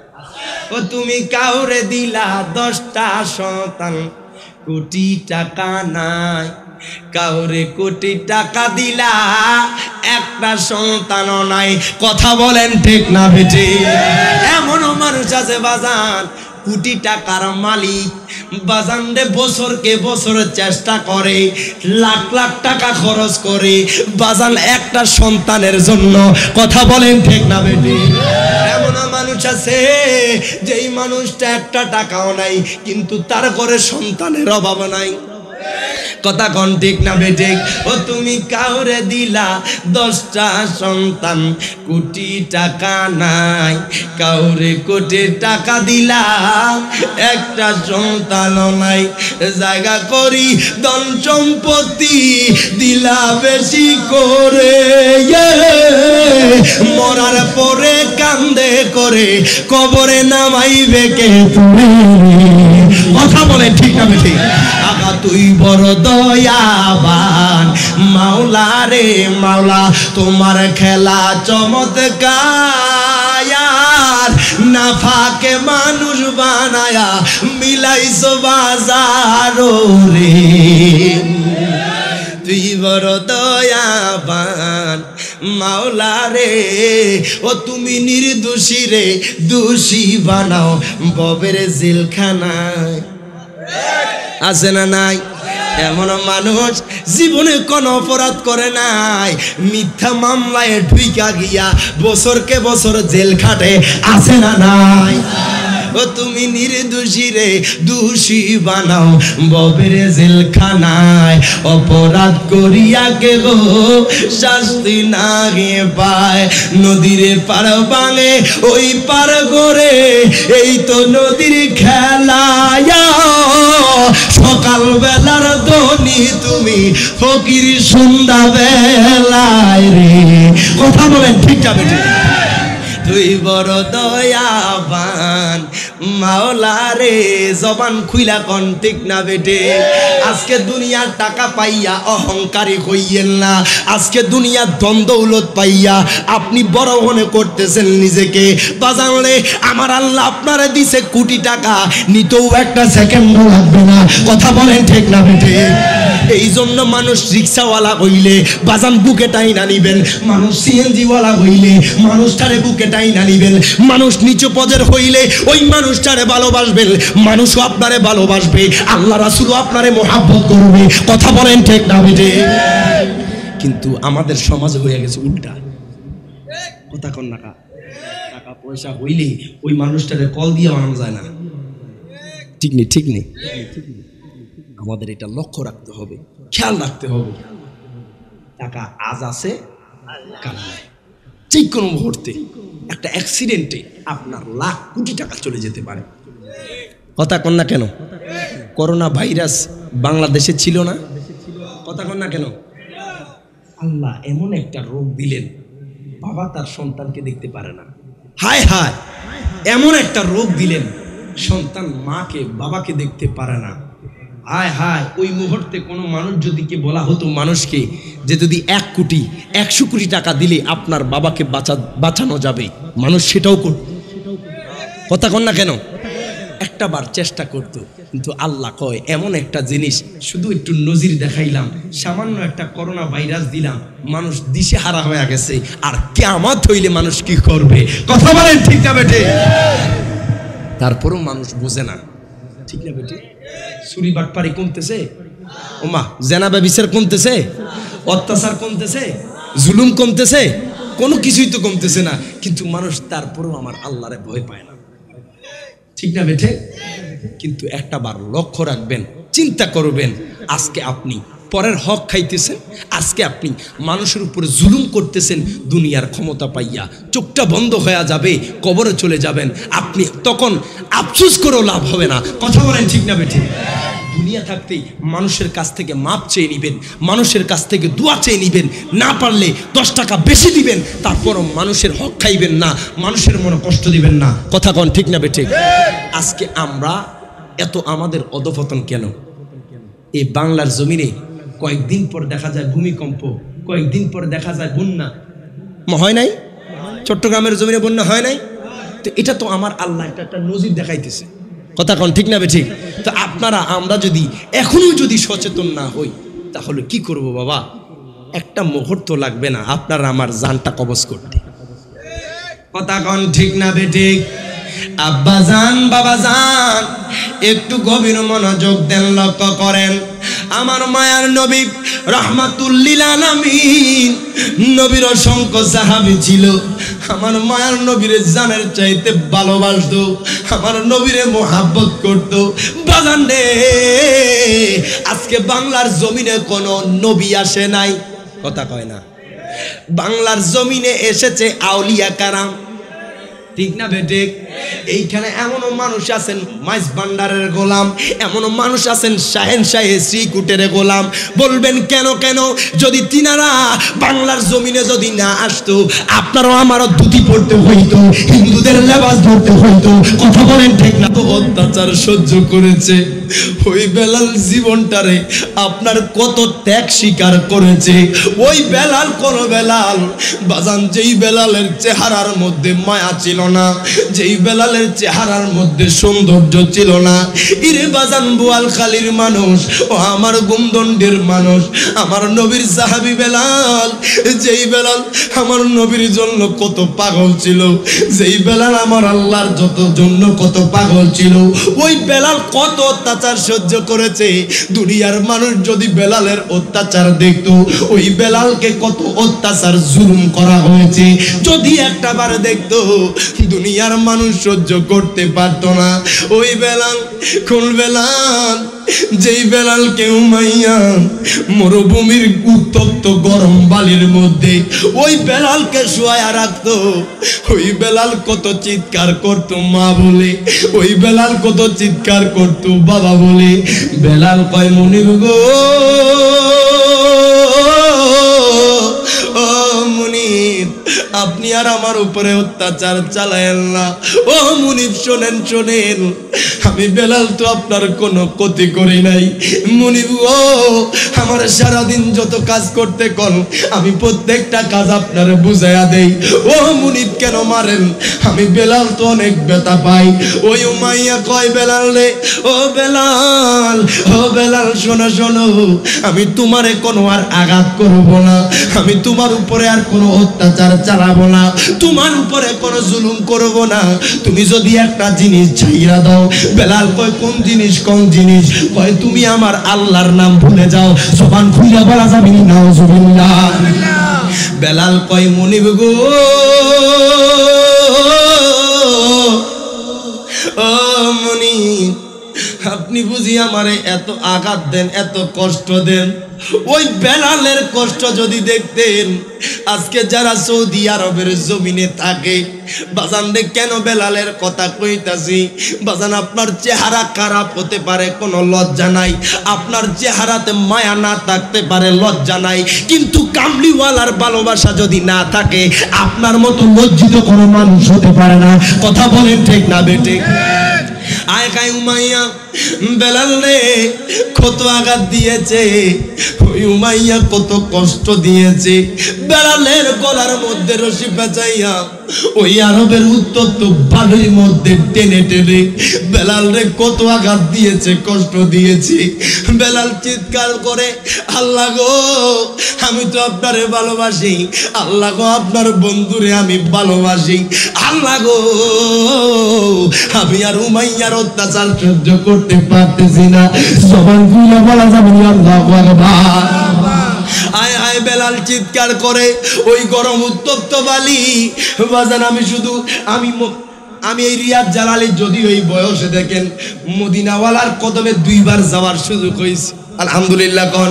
ও তুমি কাউরে দিলা 10টা সন্তান, কোটি টাকা নাই, কাউরে কোটি টাকা দিলা, একটা সন্তানও নাই। কথা বলেন ঠিক না বেটি? এমনও মানুষ আছে বাজান, কোটি টাকার মালিক, বাজান রে বছরকে বছর চেষ্টা করে, লাখ লাখ টাকা খরচ করে বাজান একটা সন্তানের জন্য। কথা বলেন ঠিক না বেটি? এমন মানুষ আছে যেই মানুষটা একটা টাকাও নাই, কিন্তু তার ঘরে সন্তানের অভাব নাই। কথা কন ঠিক না বেঠিক? ও তুমি কাউরে দিলা 10টা সন্তান, কোটি টাকা নাই, কাউরে কোটি টাকা দিলা, একটা সন্তানও নাই। জায়গা করি ধন সম্পত্তি দিলা বেশি করে, মরার পরে কান্দে করে কবরে নামাইবে কে তুমি? কথা বলে ঠিক না বেঠিক? আগা তুই বড় দয়াবান মাওলা রে মাওলা, তোমার খেলা চমৎকার, নাফাকে মানুষ বানায়া মিলাইছো বাজার রে। তুই বড় দয়াবান মাওলা রে, ও তুমি নির্দোষী রে দোষী বানাও ববের জেলখানায়, আছে না নাই? এমন মানুষ জীবনে কোন অপরাধ করে নাই, মিথ্যা মামলায় ঢুইকা গিয়া বছরকে বছর জেল খাটে, আছে না নাই? ও তুমি নির্দোষী রে দোষী বানাও ববের জেলখানায়, অপরাধ করিয়া কে গো শাস্তি না গে পায়। নদীর পার ভাঙে ওই পার করে, এই তো নদীর খেলা। সকাল বেলার ধনী তুমি, ফকির সন্ধ্যা বেলায় রে। কথা বলেন ঠিক যাবে? তুই বড় দয়াবান মাওলা রে, জবান খুইলা কন ঠিক না বেটে? আজকে দুনিয়ার টাকা পাইয়া অহংকারী হইয়েন না, আজকে দুনিয়ার ধন দৌলত পাইয়া আপনি বড় মনে করতেছেন নিজেকে। বাজানলে আমার আল্লাহ আপনারে দিছে কোটি টাকা, নিতেও একটা সেকেন্ড লাগবে না। কথা বলেন ঠিক না বেটে? এই জন্য মানুষ রিক্সাওয়ালা হইলে বাজান বুকে টাইনা নিবেন, মানুষ সিএনজিওয়ালা হইলে মানুষটারে বুকে টাইনা নিবেন, মানুষ নিচু পদের হইলে ওই মানুষটারে ভালোবাসবেন, মানুষও আপনারে ভালোবাসবে, আল্লাহ রাসূলও আপনারে মোহাব্বত করবে। কথা বলেন ঠিক না বেটে? কিন্তু আমাদের সমাজ হয়ে গেছে উল্টা। কথা কন না? টাকা পয়সা হইলে ওই মানুষটারে কল দিয়ে আনা যায় না। ঠিক নেই, ঠিক নেই? আমাদের এটা লক্ষ্য রাখতে হবে, খেয়াল রাখতে হবে। টাকা আজ আছে কাল নাই, যে কোনো মুহূর্তে একটা অ্যাক্সিডেন্টে আপনার লাখ কোটি টাকা চলে যেতে পারে। কথা কন না কেন? করোনা ভাইরাস বাংলাদেশে ছিল না? কথা কন না কেন? আল্লাহ এমন একটা রোগ দিলেন, বাবা তার সন্তানকে দেখতে পারে না। হায় হায়, এমন একটা রোগ দিলেন, সন্তান মাকে বাবাকে দেখতে পারে না। হায় হায়, ওই মুহূর্তে কোনো মানুষ যদি কি বলা হতো মানুষকে যে যদি 1 কোটি 100 কোটি টাকা দিলে আপনার বাবাকে বাঁচানো যাবে, মানুষ সেটাও করত। কথা কন না কেন? একটা বার চেষ্টা করত। কিন্তু আল্লাহ কয় এমন একটা জিনিস শুধু একটু নজির দেখাইলাম, সামান্য একটা করোনা ভাইরাস দিলাম, মানুষ দিশেহারা হয়ে গেছে। আর কিয়ামত হইলে মানুষ কি করবে? কথা বলেন ঠিক না বেটে? তারপরও মানুষ বোঝে না, ঠিক না বেটে? চুরি বাটপারি কমতেছে, ওমা জেনা ব্যভিচার কমতেছে, অত্যাচার কমতেছে, জুলুম কমতেছে, কোনো কিছুই তো কমতেছে না, কিন্তু মানুষ তারপরেও আমার আল্লাহরে ভয় পায় না। ঠিক না বেঠে? কিন্তু একটা বার লক্ষ্য রাখবেন, চিন্তা করবেন, আজকে আপনি পরের হক খাইতেছেন, আজকে আপনি মানুষের উপরে জুলুম করতেছেন, দুনিয়ার ক্ষমতা পাইয়া চোখটা বন্ধ হয়ে যাবে, কবরে চলে যাবেন, আপনি তখন আফসোস করেও লাভ হবে না। কথা বলেন ঠিক না বেঠে? দুনিয়া থাকতেই মানুষের কাছ থেকে মাপ চেয়ে নিবেন, মানুষের কাছ থেকে দোয়া চেয়ে নিবেন, না পারলে 10 টাকা বেশি দিবেন, তারপরও মানুষের হক খাইবেন না, মানুষের মনে কষ্ট দিবেন না। কথা কন ঠিক না বেঠে? আজকে আমরা এত আমাদের অধপতন কেন? এই বাংলার জমিনে কয়েকদিন পর দেখা যায় ভূমিকম্প, কয়েকদিন পর দেখা যায় বন্যা। হয় নাই? চট্টগ্রামের জমিনে বন্যা হয় নাই? তো এটা তো আমার আল্লাহ একটা নজির দেখাইতেছে। কথা কোন ঠিক না বে ঠিক? তো আপনারা আমরা যদি এখনো যদি সচেতন না হই তাহলে কি করব বাবা? একটা মুহূর্ত লাগবে না আপনারা আমার জানটা কবজ করতে। কথা কোন ঠিক না বে ঠিক? আব্বা জান, বাবা জান, একটু গভীর মনোযোগ দেন, লক্ষ্য করেন। আমার মায়ার নবী রাহমাতুল লিল আলামিন, নবীর অসংখ্য সাহাবী ছিল। আমার মায়ার নবীরে জানের চাইতে ভালোবাসতো, আমার নবীরে মোহাব্বত করত। বাজান রে, আজকে বাংলার জমিনে কোনো নবী আসে নাই, কথা কয় না। বাংলার জমিনে এসেছে আউলিয়া কারাম, ঠিক না বেঠিক? এইখানে এমনও মানুষ আছেন মাইজ ভান্ডারের গোলাম, এমনও মানুষ আছেন শাহেন শাহে শ্রীকুটের গোলাম। বলবেন কেন কেন? যদি তিনারা বাংলার জমিনে যদি না আসতো, আপনারও আমারও ধুতি পড়তে হইতো, হিন্দুদের লেবাস ধরতে হইতো। কথা বলেন ঠিক না? তো অত্যাচার সহ্য করেছে ওই বেলাল, জীবনটারে আপনার কত ত্যাগ স্বীকার করেছে ওই বেলাল। কোন বেলাল বাজান, যেই বেলালের চেহারার মধ্যে মায়া ছিল না, যেই বেলালের চেহারার মধ্যে সৌন্দর্য ছিল না। ইরে বাজান, বোয়ালখালীর মানুষ ও আমার গুমদণ্ডের মানুষ, আমার নবীর সাহাবী বেলাল, যেই বেলাল আমার নবীর জন্য কত পাগল ছিল, যেই বেলাল আমার আল্লাহর যত জন্য কত পাগল ছিল, ওই বেলাল কত অত্যাচার সহ্য করেছে। দুনিয়ার মানুষ যদি বেলালের অত্যাচার দেখতো, ওই বেলালকে কত অত্যাচার জুলুম করা হয়েছে যদি একটা বার দেখতো, দুনিয়ার মানুষ সহ্য করতে পারতো না। ওই বেলাল কোন বেলাল? যেই বেলালকে উমাইয়া মরুভূমির উত্তপ্ত গরম বালির মধ্যে ওই বেলালকে শোয়া রাখতো। ওই বেলাল কত চিৎকার করতো মা বলে, ওই বেলাল কত চিৎকার করতো বাবা বলে। বেলাল কয়, মুনিব গো, ও মুনিব, আপনি আর আমার উপরে অত্যাচার চালায়েন না। ও মুনিব শোনেন শোনেন, আমি বেলাল তো আপনার কোনো ক্ষতি করি নাই। মুনিব ও, আমার সারাদিন যত কাজ করতে কোন, আমি প্রত্যেকটা কাজ আপনার বুঝাইয়া দেই। ও মুনিব কেন মারেন? আমি বেলাল তো অনেক ব্যথা পাই। ওই উমাইয়া কয়, বেলাল রে, ও বেলাল, ও বেলাল শোনো শোনো, আমি তোমারে কোনো আর আঘাত করব না, আমি তোমার উপরে আর কোনো অত্যাচার চালাবো না, তোমার উপরে কোনো জুলুম করব না। তুমি যদি একটা জিনিস ছাইরা দাও। বেলাল কয়, কোন জিনিস? কোন জিনিস? কয়, তুমি আমার আল্লাহর নাম ভুলে যাও। জবান খুইলা বলা যাবে না, নাউজুবিল্লাহ। বেলাল কয়, মুনিব গো, ও মুনিব, আপনি বুঝি আমারে এত আঘাত দেন, এত কষ্ট দেন। ওই বেলালের কষ্ট যদি দেখতেন, আজকে যারা সৌদি আরবের জমিনে থাকে, বাজান রে, কেন বেলালের কথা কইতাছি? বাজান, আপনার চেহারা খারাপ হতে পারে, কোনো লজ্জা নাই। আপনার চেহারাতে মায়া না থাকতে পারে, লজ্জা নাই। কিন্তু কামলিওয়ালার ভালোবাসা যদি না থাকে, আপনার মতো লজ্জিত কোনো মানুষ হতে পারে না। কথা বলেন ঠিক না বেটে? আয় কাই উমাইয়া বেলাল রে কত আঘাত দিয়েছে, ওই উমাইয়া কত কষ্ট দিয়েছে। বেলালের গলার মধ্যে রশি পেঁচাইয়া ওই আরবের উত্তপ্ত বালুর মধ্যে টেনে টেনে বেলাল রে কত আঘাত দিয়েছে, কষ্ট দিয়েছে। বেলাল চিৎকার করে, আল্লাহ গো, আমি তো আপনারে ভালোবাসি, আল্লাহ গো, আপনার বন্ধুরে আমি ভালোবাসি, আল্লাহ গো, আমি আর উমাইয়ার অত্যাচার সহ্য করতে পারতেছি না। জবান খুলে বলা যাবে না, আল্লাহু আকবার। আয় আয় বেলাল চিৎকার করে, ওই গরম উত্তপ্ত বালি। বাজান, আমি এই রিয়াদ জালালি, যদিও এই বয়সে দেখেন মদিনাওয়ালার কদমে 2 বার যাওয়ার সুযোগ হয়েছে, আলহামদুলিল্লাহ। কোন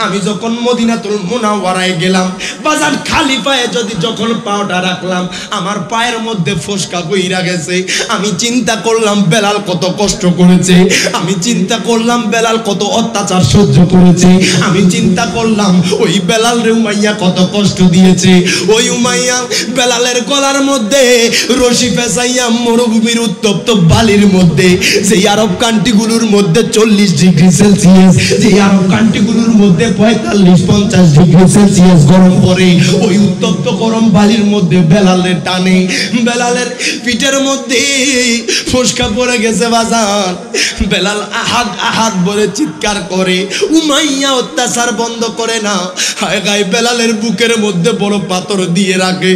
আমি যখন মদিনাতুল মুনাওয়ারায় গেলাম, বাজার খালি পায়ে যখন পাওটা রাখলাম, আমার পায়ের মধ্যে ফোসকা কইরা গেছে। আমি চিন্তা করলাম বেলাল কত কষ্ট করেছে, আমি চিন্তা করলাম বেলাল কত অত্যাচার সহ্য করেছে, আমি চিন্তা করলাম ওই বেলাল রে উমাইয়া কত কষ্ট দিয়েছে। ওই উমাইয়া বেলালের গলার মধ্যে রশি পেঁচাইয়া মরুভূমির উত্তপ্ত বালির মধ্যে, সেই আরব কান্ট্রিগুলোর মধ্যে 40 ডিগ্রি সেলসিয়াস যে আরব কান্ট্রিগুলোর মধ্যে 45-50 ডিগ্রি সেলসিয়াস গরম পড়ে, ওই উত্তপ্ত গরম বালির মধ্যে বেলালের টানে, বেলালের পিঠের মধ্যে ফোসকা পড়ে গেছে বাজার। বেলাল আহাদ আহাদ বলে চিৎকার করে, উমাইয়া অত্যাচার বন্ধ করে না। হায় গায়ে বেলালের বুকের মধ্যে বড় পাথর দিয়ে রাখে,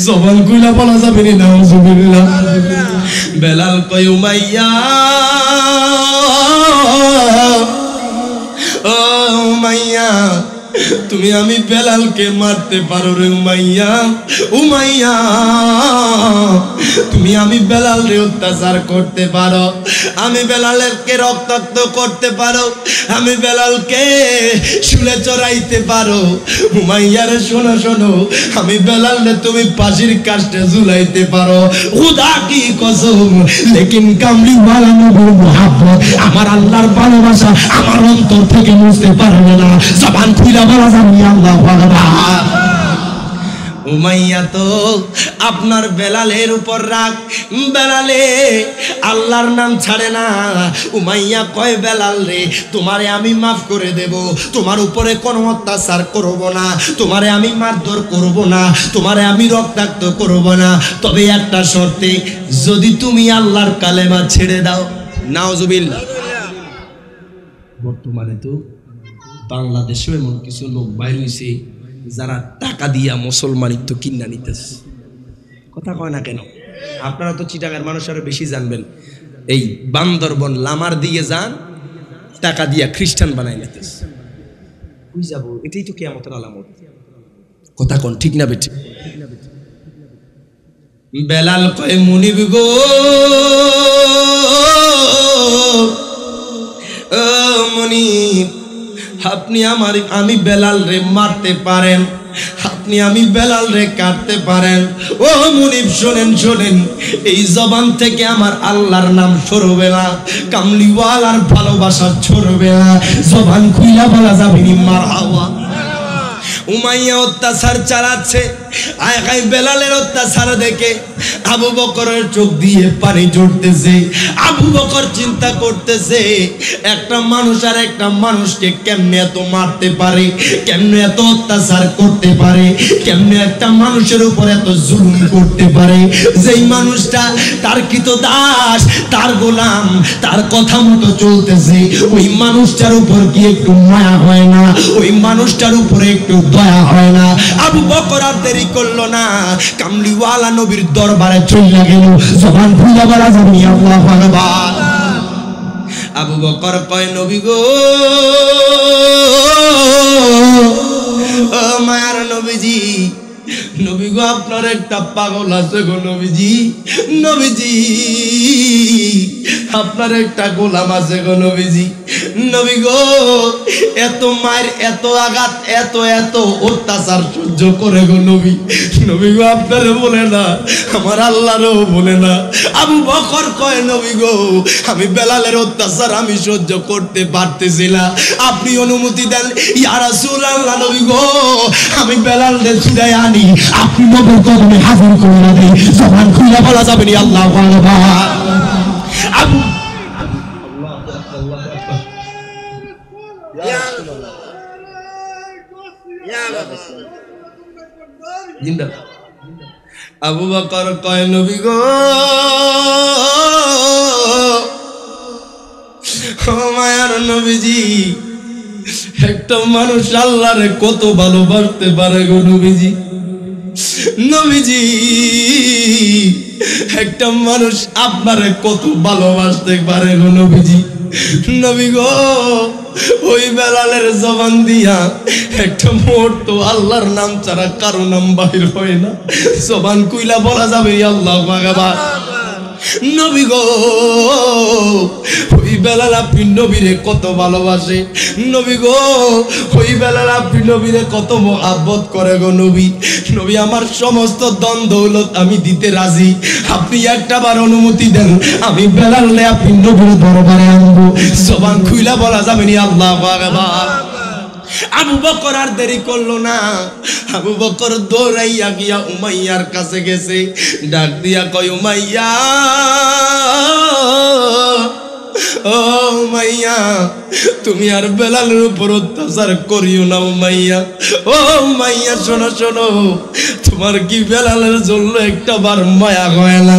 জবান খুইলা বলা যাবে না নাউজুবিল্লাহ। বেলাল কয়, উমাইয়া ও উমাইয়া, তুমি আমি বেলালকে মারতে পারো রে উমাইয়া, উমাইয়া তুমি আমি বেলালকে অত্যাচার করতে পারো, আমি বেলালকে রক্তাক্ত করতে পারো, আমি বেলালকে শুলে চড়াইতে পারো। উমাইয়ার শোনো শোনো, আমি বেলালকে তুমি পাশির কাষ্টে ঝুলাইতে পারো। খুদা কি কসম, লেকিন কামলি ওয়ালা নবীর মুহাব্বত, আমার আল্লাহর ভালোবাসা আমার অন্তর থেকে মুছতে পারবে না। জবান খুলে বলা যাবে আল্লাহু আকবার। উমাইয়া তো আপনার বেলালের উপর রাগ, বেলালে আল্লাহর নাম ছাড়ে না। উমাইয়া কয়, বেলাল রে তোমারে আমি মাফ করে দেব, তোমার উপরে কোনো অত্যাচার করব না, তোমারে আমি মারধর করব না, তোমারে আমি রক্তাক্ত করব না, তবে একটা শর্তে, যদি তুমি আল্লাহর কালেমা ছেড়ে দাও। নাউজুবিল্লাহ। বর্তমানে তো বাংলাদেশেও এমন কিছু লোক বাইর হইছে যারা টাকা দিয়া মুসলমানিত্ব কিনা নিতেছে। কথা কয় না কেন? আপনারা তো চিটাগার মানুষ আরো বেশি জানবেন। এই বান্দরবন লামার দিয়ে যান, টাকা দিয়া খ্রিস্টান বানাই নিতেছে। বুঝ যাবো, এটাই তো কিয়ামতের আলামত। কথা কোন ঠিক না বেঠিক? বেলাল কয়, মুনিব গো ও মুনিব, আপনি আমি বেলাল রে মারতে পারেন, আপনি আমি বেলাল রে কাটতে পারেন। ও মুনিব শোনেন শোনেন, এই জবান থেকে আমার আল্লাহর নাম সরবে না, কামলিওয়ালার ভালোবাসা ছড়বে না। জবান খুইলা বলা যাবে নি মারহাবা। উমাইয়া অত্যাচার চালাচ্ছে, আয় হায় বেলালের অত্যাচার দেখে আবু বকরের চোখ দিয়ে পানি ঝরতেছে। আবু বকর চিন্তা করতেছে, একটা মানুষ আর একটা মানুষকে কেমনে এত মারতে পারে, কেমনে এত অত্যাচার করতে পারে, কেমনে একটা মানুষের উপর এত জুলুম করতে পারে। যেই মানুষটা তার কৃতদাস, তার গোলাম, তার কথা মতো চলতেছে, ওই মানুষটার উপর কি একটু মায়া হয় না? ওই মানুষটার উপরে একটু দয়া হয় না? আবু বকর আর দেরি করলো না, কামলিওয়ালা নবীর দরবারে চলে গেল। জবান খুলে বলা যাবে আল্লাহু আকবার। আবু বকর কয়, নবী গো ও মায়ার নবীজি, নবী গো আপনার একটা পাগল আছে গো নবীজি, নবীজি আপনার একটা গোলাম আছে গো নবীজি, নবী গো এত মায়ের এত আঘাত এত এত অত্যাচার সহ্য করে গো নবী, নবী গো আপনারে বলে না, আমার আল্লাহরও বলে না। আবু বকর কয়, নবী গো আমি বেলালের অত্যাচার আমি সহ্য করতে পারতেছি না, আপনি অনুমতি দেন ইয়া রাসূলুল্লাহ। নবী গো আমি বেলালদের ছুড়াই আনি, আপনি নবীর কদমে হাজির করে দেন। জবান খুলে বলা যাবে না আল্লাহু আকবার। আবু আবু বকর কয়, নবী গো মায়ার নবীজি, একটা মানুষ আল্লাহরে কত ভালোবাসতে পারে গো নবীজি, নবীজি একটা মানুষ আপনারে কত ভালোবাসতে পারে গো নবীজি, নবী গো ওই বেলালের জবান দিয়া একটা মুহূর্ত আল্লাহর নাম ছাড়া কারো নাম বাহির হয় না। জবান কুইলা বলা যাবে আল্লাহু আকবার। নবী গো ওই বেলাল আপনি নবীরে কত ভালোবাসে, নবী গো ওই বেলাল আপনি নবীরে কত মহব্বত করে গো নবী, নবী আমার সমস্ত ধন দৌলত আমি দিতে রাজি, আপনি একটা বার অনুমতি দেন, আমি বেলালে আপনি নবীর দরবারে আনবো। জবান খুইলা বলা যাবে না আল্লাহু আকবার। আবু বকর আর দেরি করলো না, আবু বকর দৌড়াইয়া গিয়া উমাইয়ার কাছে গেছে, ডাক দিয়া কয়, উমাইয়া ও উমাইয়া তুমি আর বেলালের উপর অত্যাচার করিও না উমাইয়া। ও উমাইয়া শোনো শোনো, তোমার কি বেলালের জন্য একটা বার মায়া হয় না?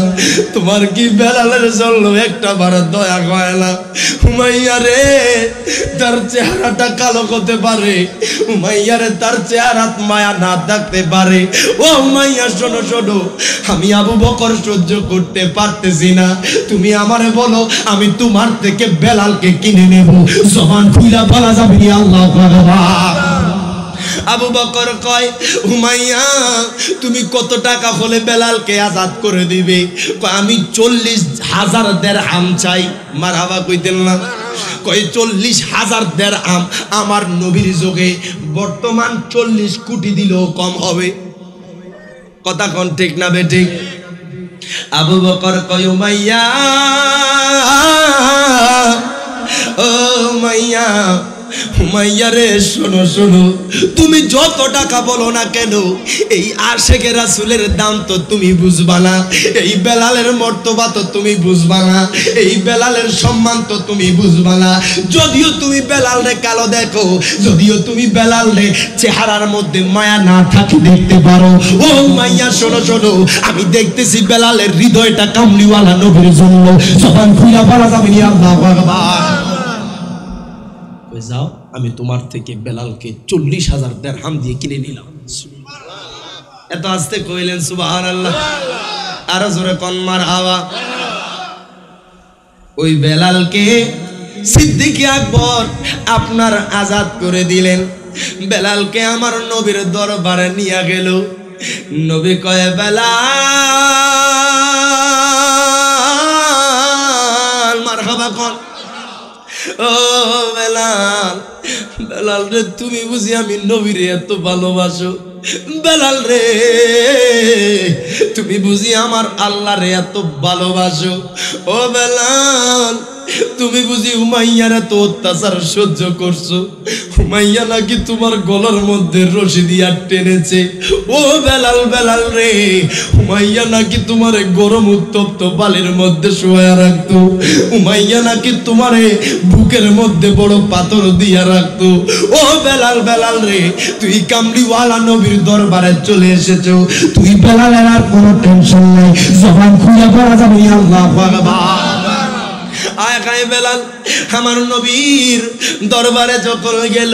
তোমার কি বেলালের জন্য একটা বার দয়া হয় না? উমাইয়া রে, তার চেহারাটা কালো হতে পারে, উমাইয়া রে তার চেহারাত মায়া না থাকতে পারে। ও উমাইয়া শোনো শোনো, আমি আবু বকর সহ্য করতে পারতেছি না, তুমি আমারে বলো আমি তোমার থেকে বেলালকে কিনে নেব। জবান খুইলা বলা যাবে না আল্লাহু আকবার। আবু বকর কয়, উমাইয়া তুমি কত টাকা হলে বেলালকে আজাদ করে দিবে? আমি 40,000 দিরহাম চাই। মারহাবা কইতেন না? কয় 40,000 দিরহাম। আমার নবীর যুগে বর্তমান 40 কোটি দিলেও কম হবে। কথা কোন ঠিক না বেঠিক? আবু বকর কয়, উমাইয়া ও উমাইয়া, উমাইয়া রে শোনো শোনো, তুমি যত টাকা বলো না কেন, এই আশেকে রাসূলের দাম তো তুমি বুঝবা না, এই বেলালের মর্তবা তো তুমি বুঝবা না, এই বেলালের সম্মান তো তুমি বুঝবা না। যদিও তুমি বেলাল রে কালো দেখো, যদিও তুমি বেলাল রে চেহারার মধ্যে মায়া না থাকে দেখতে পারো, ও উমাইয়া শোনো শোনো, আমি দেখতেছি বেলালের হৃদয়টা কামলিওয়ালা নবীর জন্য। জবান খুলে বলা যাবে না আল্লাহু আকবার। যাও, আমি তোমার থেকে বেলালকে 40,000 দিরহাম দিয়ে কিনে নিলাম। এত আস্তে কইলেন সুবহানাল্লাহ, আরো জোরে কোন মারহাবা। ওই বেলালকে সিদ্দিক আকবর আপনার আজাদ করে দিলেন। বেলালকে আমার নবীর দরবারে নিয়ে গেল। নবী কয়, বেলাল মারহাবা কোন। ও বেলাল, বেলাল রে তুমি বুঝি আমি নবীরে এত ভালোবাসো? বেলাল রে তুমি বুঝি আমার আল্লাহ রে এত ভালোবাসো? ও বেলাল তুমি বুঝি উমাইয়ার এত অত্যাচার সহ্য করছো? উমাইয়া নাকি তোমার গলার মধ্যে রশি দিয়া টেনেছে? ও বেলাল, বেলাল রে উমাইয়া নাকি তোমারে গরম উত্তপ্ত বালির মধ্যে শোয়া রাখতো? উমাইয়া নাকি তোমারে বুকের মধ্যে বড় পাথর দিয়া রাখতো? ও বেলাল, বেলাল রে তুই কামলিওয়ালা নবীর দরবারে চলে এসেছো, তুই বেলালের আর কোনো টেনশন নাই। জবান খুলে বলা যাবে আল্লাহু আকবার। আয় গায়ে বেলাল আমার নবীর দরবারে যখন গেল,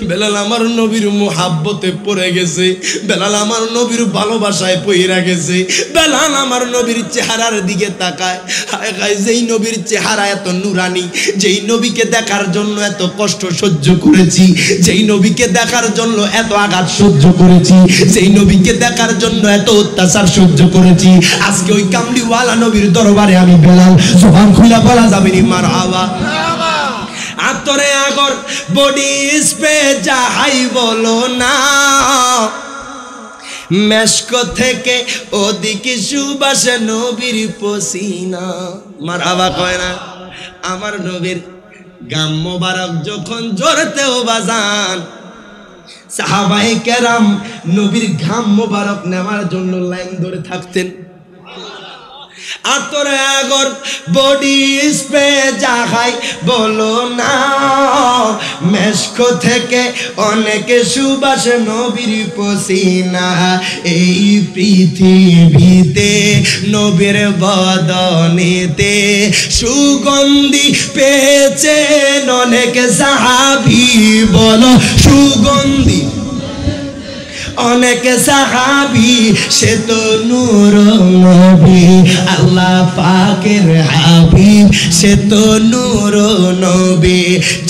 বেলাল আমার নবীর মুহাব্বতে পড়ে গেছে, বেলাল আমার নবীর ভালোবাসায় পইরা গেছে। বেলাল আমার নবীর চেহারার দিকে তাকায়, হায় হায় যেই নবীর চেহারা এত নুরানি, যেই নবীকে দেখার জন্য এত কষ্ট সহ্য করেছি, যেই নবীকে দেখার জন্য এত আঘাত সহ্য করেছি, যেই নবীকে দেখার জন্য এত অত্যাচার সহ্য করেছি, আজকে ওই কামলিওয়ালা নবীর দরবারে আমি বেলাল জবান খুলে বলা যাবে নি মারহাবা। আতরে আগর বডি স্প্রে যাহাই বলো না, মেশক থেকে ওদিকে সুবাসে নবীর পসিনা। মারহাবা কয় না? আমার নবীর গাম মোবারক যখন জড়তেও বাজান, সাহাবায়ে কেরাম নবীর ঘাম মোবারক নেওয়ার জন্য লাইন ধরে থাকতেন। আতরে আগর বডি স্প্রে যাহাই বলো না, মেশক থেকে অনেকে সুবাস নবীর পসিনা। এই পৃথিবীতে নবীর বদনেতে সুগন্ধি পেয়েছেন অনেক সাহাবী, বলো সুগন্ধি অনেক সাহাবী, সে তো নূর নবী আল্লাহ পাকের হাবিব, সে তো নূর নবী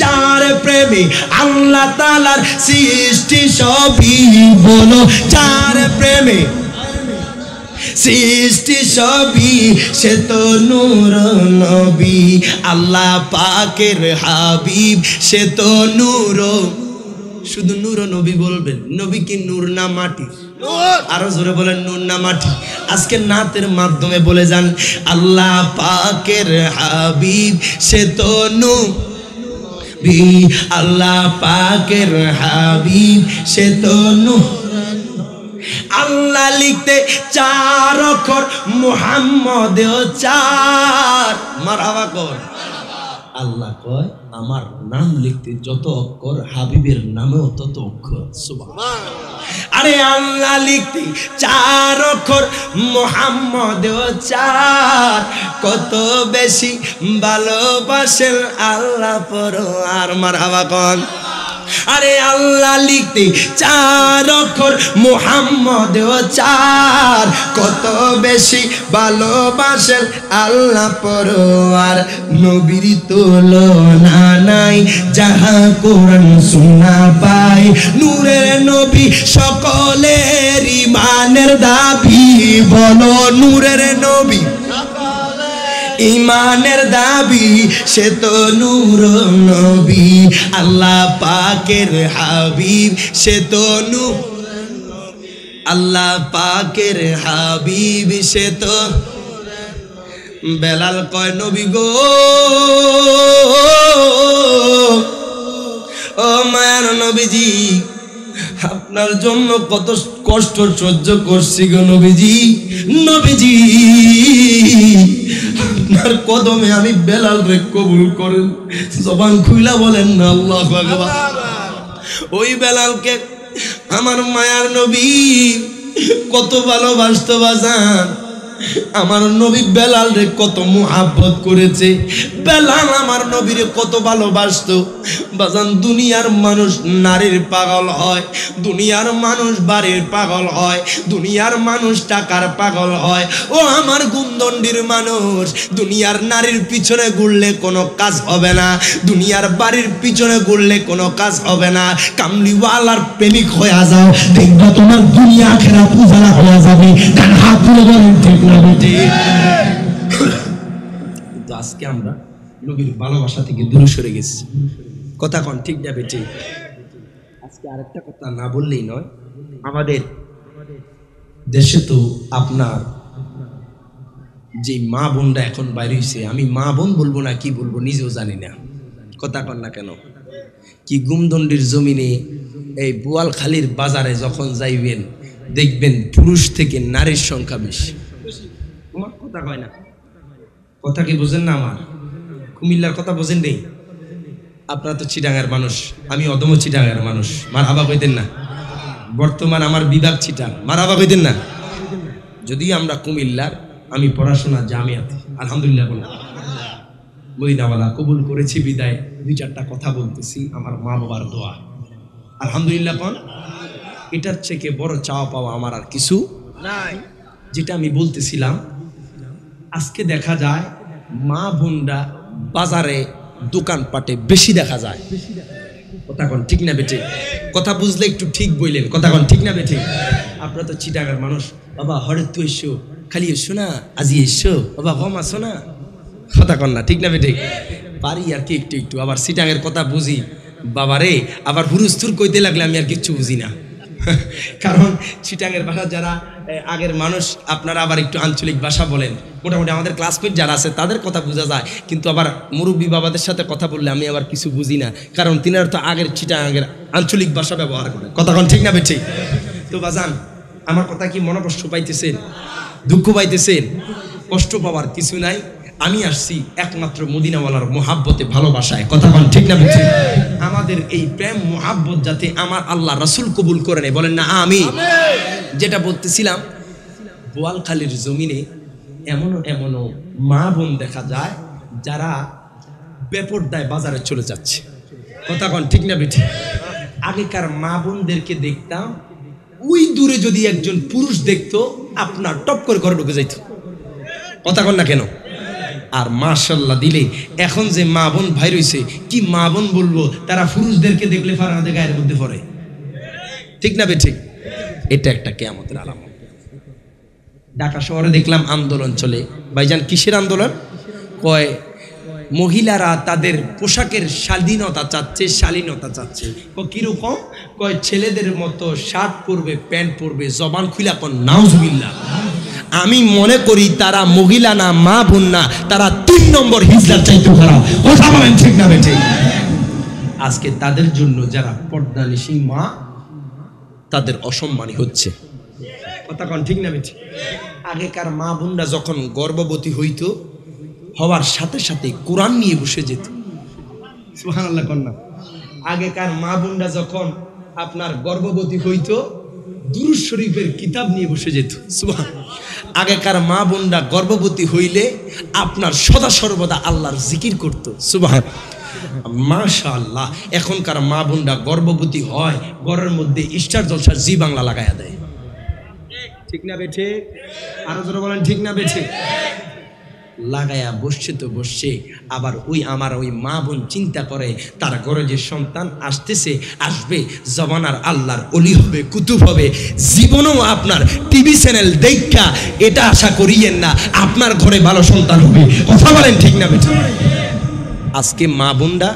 যার প্রেমে আল্লাহ তাআলার সৃষ্টি সবই, বলো যার প্রেমে সৃষ্টি সবই, সে তো নূর নবী আল্লাহ পাকের হাবিব, সে তো নূর। শুধু নূর নবী বলবেন, নবী কি নূর না মাটি? আরো জোরে বলেন নূর না মাটি? আজকে নাতের মাধ্যমে বলে যান আল্লাহ পাকের হাবিব, সে তো নবী আল্লাহ পাকের হাবিব, সে তো নূর। আল্লাহ লিখতে 4 অক্ষর, মুহাম্মদেও 4। মারহাবা কর। আল্লাহ কয় আমার নাম লিখতে যত অক্ষর হাবিবের নামেও তত অক্ষর। সুবহানাল্লাহ। আরে আল্লাহ লিখতে 4 অক্ষর, মুহাম্মদেও 4, কত বেশি ভালোবাসেন আল্লাহ পরোয়ার। মারহাবা কোন। আরে আল্লাহ লিখতে 4 অক্ষর, মুহাম্মদেও 4, কত বেশি ভালোবাসেন আল্লাহ পরোয়ার। নবীর তুলনা নাই যাহা কোরআন সুন্নাহ পায়, নূরের নবী সকলের ঈমানের দাবি। বলো নূরের নবী ইমানের দাবি, সে তো নূর নবী। আল্লাহ পাকের হাবিব, সে তো নূর। আল্লাহ পাকের হাবিব, সে তো। বেলাল কয় নবী গো, ও মায়ার নবীজি, আপনার জন্য কত কষ্ট সহ্য করছি গো নবীজি। নবীজি আপনার কদমে আমি বেলাল রে কবুল করেন। জবান খুইলা বলেন না আল্লাহু আকবার। ওই বেলালকে আমার মায়ার নবী কত ভালোবাসতো বাজান। আমার নবী বেলাল রে কত মুহাব্বত করেছে। বেলাল আমার নবীরে কত ভালোবাসতো বাজান। দুনিয়ার মানুষ নারীর পাগল হয়, দুনিয়ার মানুষ বাড়ির পাগল হয়, দুনিয়ার মানুষ টাকার পাগল হয়। ও আমার গুমদন্ডির মানুষ, দুনিয়ার নারীর পিছনে ঘুরলে কোনো কাজ হবে না, দুনিয়ার বাড়ির পিছনে ঘুরলে কোনো কাজ হবে না। কামলিওয়ালার প্রেমিক হয়ে যাও, দেখবা তোমার দুনিয়া আখিরাত উজালা হয়ে যাবে। কারণ হাত তুলে বলেন ঠিক না বেটি। কিন্তু আজকে আমরা নবীর ভালোবাসা থেকে দূরে সরে গেছি। কথা কোন ঠিক না বেটি? আজকে আরেকটা কথা না বললেই নয়, আমাদের দেশে তো আপনার যে মা বোনরা এখন বাইরে হয়েছে, আমি মা বোন বলবো না কি বলবো নিজেও জানি না। কথা কন না কেন? কি গুমদন্ডির জমিনে এই বোয়ালখালীর বাজারে যখন যাইবেন, দেখবেন পুরুষ থেকে নারীর সংখ্যা বেশি। তোমার কথা কয় না, কথা কি বোঝেন না? আমার কুমিল্লার কথা বোঝেন নেই? আপনারা তো চিটাঙ্গার মানুষ, আমি অদম চিটাঙ্গার মানুষ। মারহাবা কইতেন না? বর্তমান আমার বিভাগ চিটাং, মারহাবা কইতেন না? যদিও আমরা কুমিল্লার, আমি পড়াশোনা জামিয়াতে আলহামদুলিল্লাহ বলে মদিনাওয়ালা কবুল করেছি বিদায় 2-4টা কথা বলতেছি আমার মা বাবার দোয়া। আলহামদুলিল্লাহ কোন। এটার থেকে বড় চাওয়া পাওয়া আমার আর কিছু নাই। যেটা আমি বলতেছিলাম, আজকে দেখা যায় মা বোনরা বাজারে দোকানপাটে বেশি দেখা যায়। কথা কোন ঠিক না বেঠে? কথা বুঝলে একটু ঠিক বললেন। কথা কোন ঠিক না বেঠে? আপনারা তো চিটাগার মানুষ। বাবা হরে তো এসো, খালি এসো না, আজি এসো বাবা, কম আসো না। কথা কন না ঠিক না বেঠে? পারি আর কি একটু একটু, আবার চিটাগের কথা বুঝি বাবারে। আবার হুরুস্তুর কইতে লাগলে আমি আর কিচ্ছু বুঝি না। কারণ চিটাঙের ভাষা যারা আগের মানুষ, আপনারা আবার একটু আঞ্চলিক ভাষা বলেন। মোটামুটি আমাদের ক্লাসমেট যারা আছে তাদের কথা বোঝা যায়, কিন্তু আবার মুরব্বী বাবাদের সাথে কথা বললে আমি আবার কিছু বুঝি না, কারণ তিনারা তো আগের চিটাঙের আঞ্চলিক ভাষা ব্যবহার করে। কথা কোন ঠিক না বেঠি? তো বাজান, আমার কথা কি মনে কষ্ট পাইতেছেন, দুঃখ পাইতেছেন? কষ্ট পাওয়ার কিছু নাই। আমি আসছি একমাত্র মদিনাওয়ালার মোহাব্বতে, ভালোবাসায়। কথা কোন ঠিক না বেঠি? আমাদের এই প্রেম মোহাব্বত যাতে আমার আল্লাহ রাসূল কবুল করে নেয়, বলেন না আমিন। যেটা বলতেছিলাম, বোয়ালখালীর জমিনে এমনও মা বোন দেখা যায় যারা বেপরদায় বাজারে চলে যাচ্ছে। কথা কোন ঠিক না বেঠি? আগেকার মা বোনদেরকে দেখতাম, ওই দূরে যদি একজন পুরুষ দেখতো আপনার টপ করে ঘরে ঢুকে যাইত। কথা কোন না কেন? আর মাশাআল্লাহ দিলে এখন যে মা বোন ভাই রইছে, কি মা বোন বলবো, তারা পুরুষদেরকে দেখলে ফারানাদের গায়ের মধ্যে পড়ে। ঠিক না বেঠিক? এটা একটা কিয়ামতের আলামত। ঢাকা শহরে দেখলাম আন্দোলন চলে। ভাইজান কিসের আন্দোলন? কয় মহিলারা তাদের পোশাকের স্বাধীনতা চাচ্ছে, শালীনতা চাচ্ছে। কিরকম? কয় ছেলেদের মতো শার্ট পরবে, প্যান্ট পরবে। জবান খুইলা কোন নাউজুবিল্লাহ। আমি মনে করি তারা মহিলা না, মা বোন না, তারা 3 নম্বর হিজলার চাইতে খারাপ। কথা বলেন ঠিক না বেঠিক? আজকে তাদের জন্য যারা পর্দানিশী মা, তাদের অসম্মানী হচ্ছে। কথা কোন ঠিক না বেঠিক? আগেকার মা বোনরা যখন গর্ভবতী হইতো, হওয়ার সাথে সাথে কোরআন নিয়ে বসে যেত। সুবহানাল্লাহ কন্যা। আগেকার মা বোনরা যখন আপনার গর্ভবতী হইতো দুরূদ শরীফের কিতাব নিয়ে বসে যেত। সুবহানাল্লাহ। আগেকার মা বোনরা গর্ভবতী হইলে আপনার সদা সর্বদা আল্লাহর জিকির করত। সুবহানাল্লাহ, মাশাআল্লাহ। এখনকার মা বোনরা গর্ভবতী হয়, ঘরের মধ্যে স্টার জলসার জি বাংলা লাগায়া দেয়। ঠিক না বেঠে? আরো জোরে বলেন ঠিক না বেঠে? লাগায়া বসছে তো বসছে, আবার আমার ওই মা বোন চিন্তা করে তার ঘরে যে সন্তান আসতেছে আসবে জমানার আল্লাহর ওলি হবে, কুতুব হবে। জীবনেও আপনার টিভি চ্যানেল দেখা এটা আশা করিয়েন না আপনার ঘরে ভালো সন্তান হবে। কথা বলেন ঠিক না বেঠে? আজকে মা বোনরা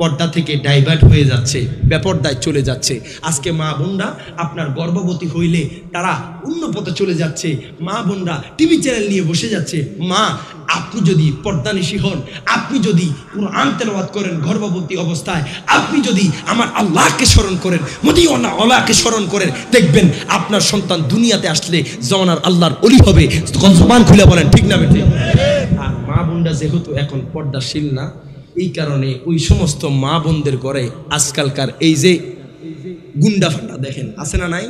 পর্দা থেকে ডাইভার্ট হয়ে যাচ্ছে, বেপর্দায় চলে যাচ্ছে। আজকে মা বোনরা আপনার গর্ভবতী হইলে তারা অন্য পথে চলে যাচ্ছে। মা বোনরা টিভি চ্যানেল নিয়ে বসে যাচ্ছে। মা, আপনি যদি পর্দানিশী হন, আপনি যদি কুরআন তেলাওয়াত করেন গর্ভবতী অবস্থায়, আপনি যদি আমার আল্লাহকে স্মরণ করেন, মদিনা আল্লাহকে স্মরণ করেন, দেখবেন আপনার সন্তান দুনিয়াতে আসলে জমানার আল্লাহর ওলি হবে। জবান খুলে বলেন ঠিক না বেঠে? আর মা বোনরা যেহেতু এখন পর্দাশীল না, এই কারণে ওই সমস্ত মা বোনদের ঘরে আজকালকার এই যে গুন্ডা ফান্ডা দেখেন, আছে না নাই?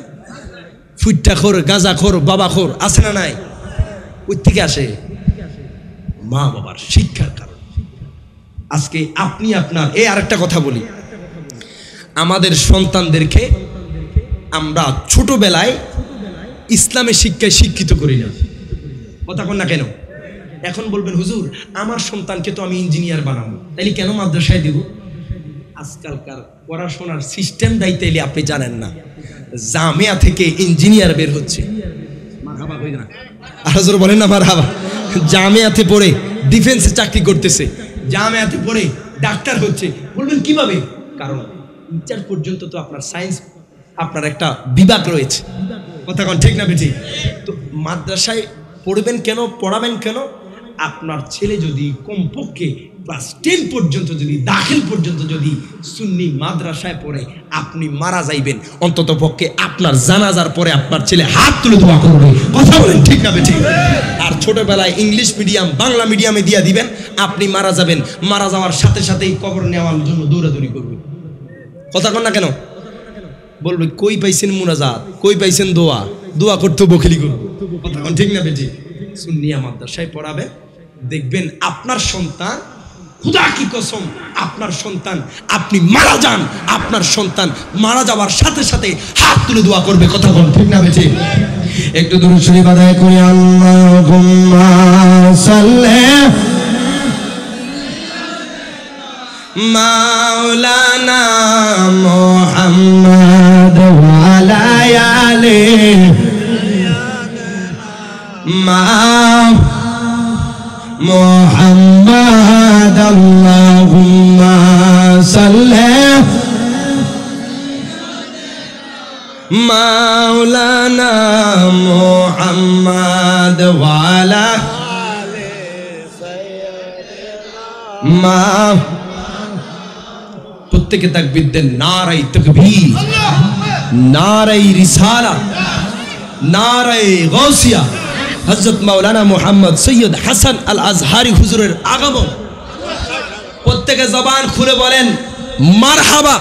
ফুট্টাখোর, গাঁজাখোর, বাবাখোর, আছে না নাই? ওই থেকে আসে মা বাবার শিক্ষার কারণ। আজকে আপনি আপনার আরেকটা কথা বলি, আমাদের সন্তানদেরকে আমরা ছোটবেলায় ইসলামের শিক্ষায় শিক্ষিত করি না। কথা কন না কেন? এখন বলবেন হুজুর আমার সন্তানকে তো আমি ইঞ্জিনিয়ার বানাবো, তাইলে কেন মাদ্রাসায় দিব? আজকালকার পড়াশোনার সিস্টেম দায়িত্বে আপনি জানেন না, জামিয়া থেকে ইঞ্জিনিয়ার বের হচ্ছে। মারহাবা কই না? আরো বলেন না মারহাবা। জামিয়াতে পড়ে ডিফেন্সে চাকরি করতেছে, জামিয়াতে পড়ে ডাক্তার হচ্ছে। বলবেন কিভাবে? কারণ ইন্টার পর্যন্ত তো আপনার সায়েন্স আপনার একটা বিভাগ রয়েছে। কথা কন ঠিক না বেঠি? তো মাদ্রাসায় পড়বেন কেন, পড়াবেন কেন? আপনার ছেলে যদি কমপক্ষে ক্লাস 10 পর্যন্ত যদি দাখিল পর্যন্ত যদি সুন্নি মাদ্রাসায় পড়ে, আপনি মারা যাইবেন, অন্তত পক্ষে আপনার জানাজার পরে আপনার ছেলে হাত তুলে দোয়া করবে। কথা বলেন ঠিক না বেঠি? আর ছোটবেলায় ইংলিশ মিডিয়াম, বাংলা মিডিয়ামে দিয়ে দিবেন, আপনি মারা যাবেন, মারা যাওয়ার সাথে সাথেই কবর নেওয়ার জন্য দৌড়াদৌড়ি করবে। কথা কন না কেন? বলবে কই পাইছেন মুনাজাত, কই পাইছেন দোয়া, দোয়া করতে বকিলি করবে। কথা কন ঠিক না বেঠি? সুন্নিয়া মাদ্রাসায় পড়াবে, দেখবেন আপনার সন্তান, খুদা কি কসম, আপনার সন্তান, আপনি মারা যান, আপনার সন্তান মারা যাওয়ার সাথে সাথে হাত তুলে দোয়া করবে। কথা বল ঠিক না বেঠি? একটু দুরূদ শরীফ আদায় করি। আল্লাহুম্মা সাল্লি মাওলানা মুহাম্মদ ওয়া আলা আলিহি মা মুহাম্মদ আল্লাহুম্মা সাল্লি মাওলানা মুহাম্মদ ওয়া আলা মা। প্রত্যেকে তাকবীর দেন। নারায়ে তাকবীর, নারায়ে রিসালাত, নারায়ে গাউসিয়া। হযরত মাওলানা মুহাম্মদ সৈয়দ হাসান আল আজহারি হুজুরের আগমন। প্রত্যেকে জবান খুলে বলেন মারহাবা।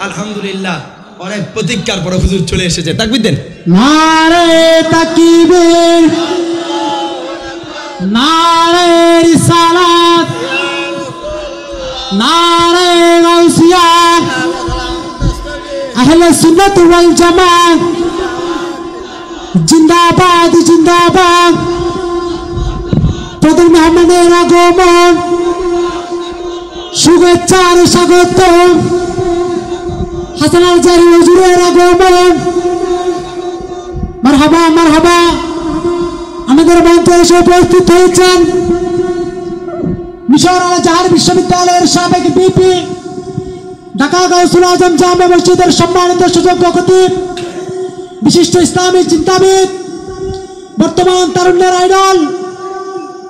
আলহামদুলিল্লাহ, অনেক প্রতীক্ষার পরে হুজুর চলে এসেছে। তাকবীর দেন। নারায়ে তাকবীর, নারায়ে রিসালাত, নারায়ে গাউসিয়া। আহলে সুন্নাত ওয়াল জামাত জিন্দাবাদ, জিন্দাবাদ। প্রধান মেহমানের আগমন, শুভেচ্ছার স্বাগত। হাসান আল জারি হুজুরের আগমন, মারহাবা মারহাবা। আমাদের মঞ্চে এসে উপস্থিত হয়েছেন মিশর আল আজহার বিশ্ববিদ্যালয়ের সাবেক ভিপি, ঢাকা গাউসুল আজম জামে মসজিদের সম্মানিত সুযোগ্য খতিব, বিশিষ্ট ইসলামী চিন্তাবিদ, বর্তমান তারুণ্যের আইডল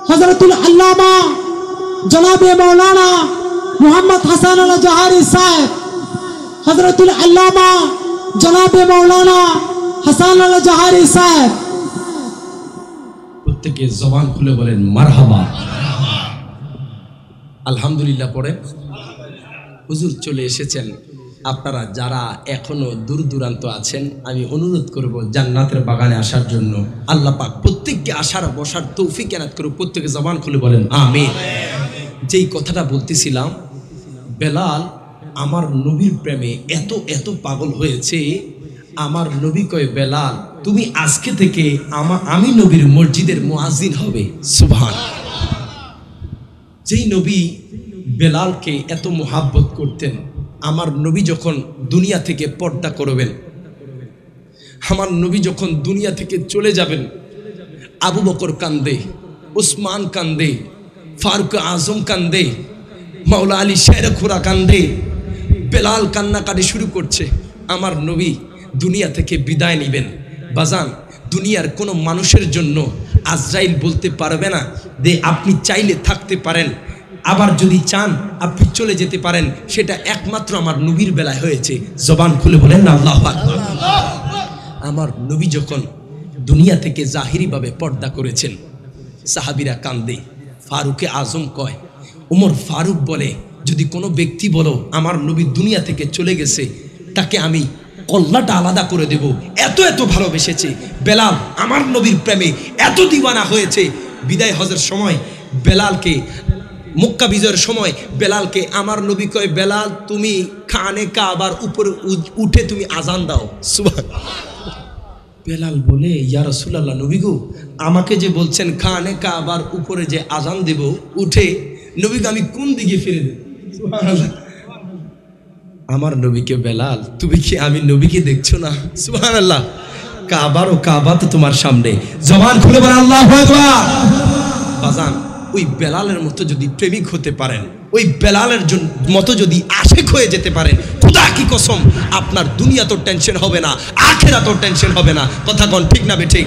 হযরতুল আল্লামা জনাবে মাওলানা মুহাম্মদ হাসান আল আজহারি সাহেব, হযরতুল আল্লামা জনাবে মাওলানা হাসান আল আজহারি সাহেব। প্রত্যেকে জবান খুলে বলেন মারহাবা। আলহামদুলিল্লাহ পড়েন। হুজুর চলে এসেছেন। আপনারা যারা এখনো দূর দূরান্ত আছেন, আমি অনুরোধ করব জান্নাতের বাগানে আসার জন্য। আল্লাহ পাক প্রত্যেককে আসার বসার তৌফিক এনায়েত করুক। প্রত্যেকে জবান খুলে বলেন আমিন। যেই কথাটা বলতেছিলাম, বেলাল আমার নবীর প্রেমে এত এত পাগল হয়েছে, আমার নবী কয় বেলাল তুমি আজকে থেকে আমি নবীর মসজিদের মুয়াজ্জিন হবে। সুবহানাল্লাহ। যেই নবী বেলালকে এত মোহাব্বত করতেন, আমার নবী যখন দুনিয়া থেকে পর্দা করবেন, আমার নবী যখন দুনিয়া থেকে চলে যাবেন, আবু বকর কান্দে, উসমান কান্দে, ফারুক আজম কান্দে, মাওলা আলী শের খুরা কান্দে, বেলাল কান্নাকাটি শুরু করছে। আমার নবী দুনিয়া থেকে বিদায় নেবেন। বাজান, দুনিয়ার কোনো মানুষের জন্য আজরাইল বলতে পারবে না যে আপনি চাইলে থাকতে পারেন, আবার যদি চান আপনি চলে যেতে পারেন। সেটা একমাত্র আমার নবীর বেলায় হয়েছে। জবান খুলে বলেন না আল্লাহু আকবার। আমার নবী যখন দুনিয়া থেকে জাহিরিভাবে পর্দা করেছেন, সাহাবীরা কান্দে, ফারুকে আজম কয়, উমর ফারুক বলে যদি কোনো ব্যক্তি বলো আমার নবী দুনিয়া থেকে চলে গেছে, তাকে আমি কল্লাটা আলাদা করে দেব। এত এত ভালোবেসেছে বেলাল, আমার নবীর প্রেমে এত দিওয়ানা হয়েছে। বিদায় হজের সময় বেলালকে, মক্কা বিজয়ের সময় বেলালকে আমার নবী কয়, বেলাল তুমি খানে কাবার উপরে উঠে তুমি আজান দাও। সুবহানাল্লাহ। বেলাল বলে, ইয়া রাসূলুল্লাহ, নবী গো আমাকে যে বলছেন খানে কাবার উপরে যে আজান দেব উঠে, নবীকে আমি কোন দিকে ফিরে দেব? সুবহানাল্লাহ। আমার নবীকে, বেলাল তুমি কি আমি নবীকে দেখছো না? সুবহানাল্লাহ। কাবার ও কাবা তো তোমার সামনে। জবান খুলে বলেন আল্লাহু আকবার। বাজান, ওই বেলালের মতো যদি প্রেমিক হতে পারেন, ওই বেলালের মতো যদি আশিক হয়ে যেতে পারেন, খোদা কি কসম আপনার দুনিয়া তো টেনশন হবে না, আখিরাত তো টেনশন হবে না। কথা কোন ঠিক না বেঠিক?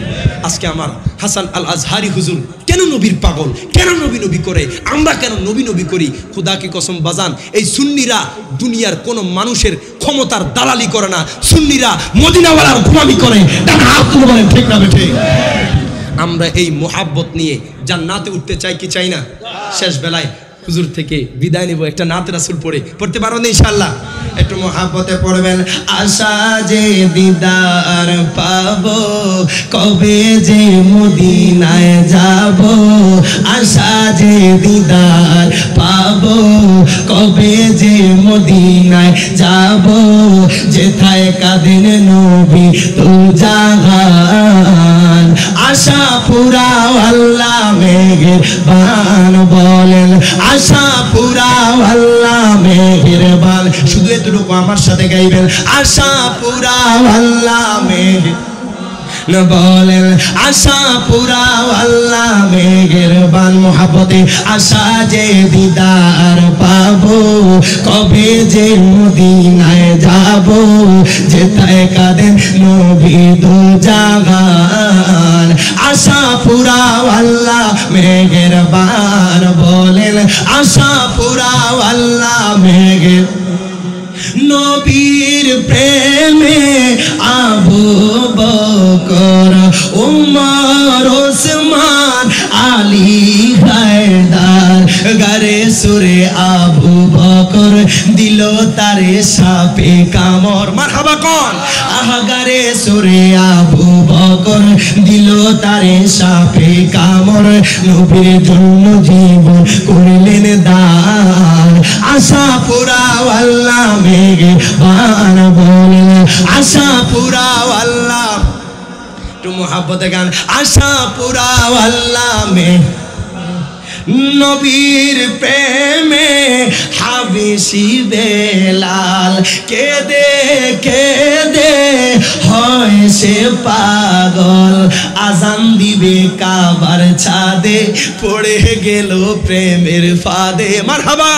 আজকে আমার হাসান আল আজহারি হুজুর কেন নবীর পাগল, কেন নবী নবী করে, আমরা কেন নবী নবী করি? খোদা কি কসম বাজান, এই সুন্নিরা দুনিয়ার কোন মানুষের ক্ষমতার দালালি করে না, সুন্নিরা মদিনাওয়ালার গোলামি করে। আপনি বলেন ঠিক না বেঠিক? আমরা এই মোহাব্বত নিয়ে জান্নাতে উঠতে চাই কি চাই না? শেষ বেলায় হুজুর থেকে বিদায় নিব একটা নাত রাসূল পড়তে পারো না ইনশাআল্লাহ? একটু মোহাব্বতে পড়বেন। আশা যে দিদার পাবো, কবে যে মদিনায় যাব। আশা যে দিদার পাবো, কবে যে মদিনায় যাব। যেথায় কাঁদেন নবী তো জাহান। আশা পুরাও আল্লাহ মেহেরবান বলেন, আশা পুরাও আল্লাহ মেহেরবান। শুধু এতটুকু আমার সাথে গাইবেন, আশা পুরাও আল্লাহ মেহেরবান বলেন, আশা পুরাও আল্লাহ মেহেরবান। মোহাব্বতে আশা যে দিদার পাবো, কবে যে মদিনায় যাব। যেথায় কাঁদেন নবী দো জাহান। আশা পুরাও আল্লাহ মেহেরবান বলেন, আশা পুরাও আল্লাহ মেহেরবান। নবীর প্রেমে আবু বকর, উমর, ওসমান, আলী, হায়দার। গারে সুরে আবু বকর দিল তারে সাপে কামড়। মারহাবা কোন? আহাগারে সুরে আবু বকর দিল তারে সাপে কামড়। নবীর জন্য জীবন করলেন দান। আশা পুরাও আল্লাহ মেহেরবান বলেন, আশা পুরাও আল্লাহ। একটু মোহাব্বতে গান। আশা পুরাও আল্লাহ নবীর প্রেমে হাবিশি বেলাল কেঁদে কেঁদে হয় সে পাগল। আজান দিবে কাবার ছাদে, পড়ে গেল প্রেমের ফাঁদে। মারহাবা।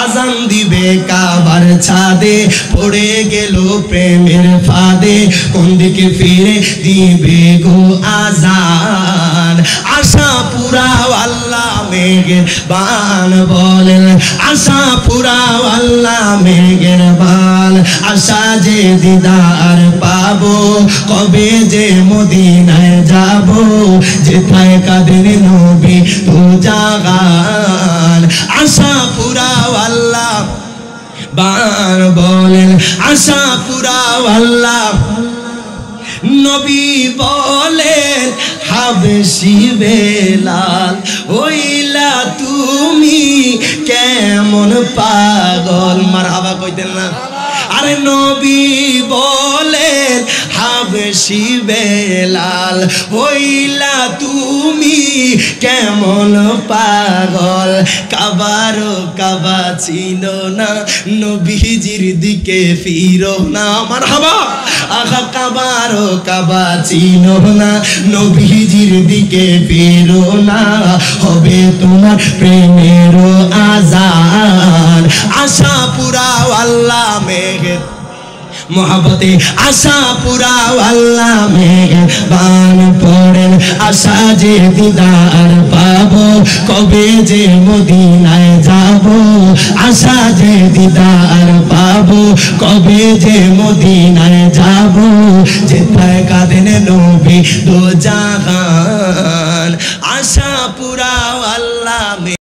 আজান দিবে কাবার ছাদে, পড়ে গেল প্রেমের ফাঁদে। কোন দিকে ফিরে দিবে গো আজান। আশা পুরাও আল্লাহ মেহেরবান বলেন, আশা পুরাও আল্লাহ মেহেরবান। আশা যে দিদার পাবো, কবে যে মদিনায় যাব। যেথায় কাঁদেন নবী তো জাহান। আশা বান বলেন আশা পুরাও আল্লাহ নবী বলেন হাবশি বেলাল ওইলা তুমি কেমন পাগল মারহাবা কইতেন না আরে নবী বলেন হাবশি বেলাল ওইলা তুমি কেমন পাগল কাবারো কাবা চিনো না নবীজির দিকে ফিরো না মারহাবা আহা কাবারো কাবা চিনো না নবীজির দিকে ফিরো না হবে তোমার প্রেমের আযান আশা পুরাও আল্লাহ মেঘের মোহাব্বতে আশা পুরাও আল্লাহ মেহেরবান পড়েন আশা যে দিদার পাবো কবে যে মদিনায় যাব আশা যে দিদার পাবো কবে যে মদিনায় যাব যেথায় কাঁদেন নবী দো জাহান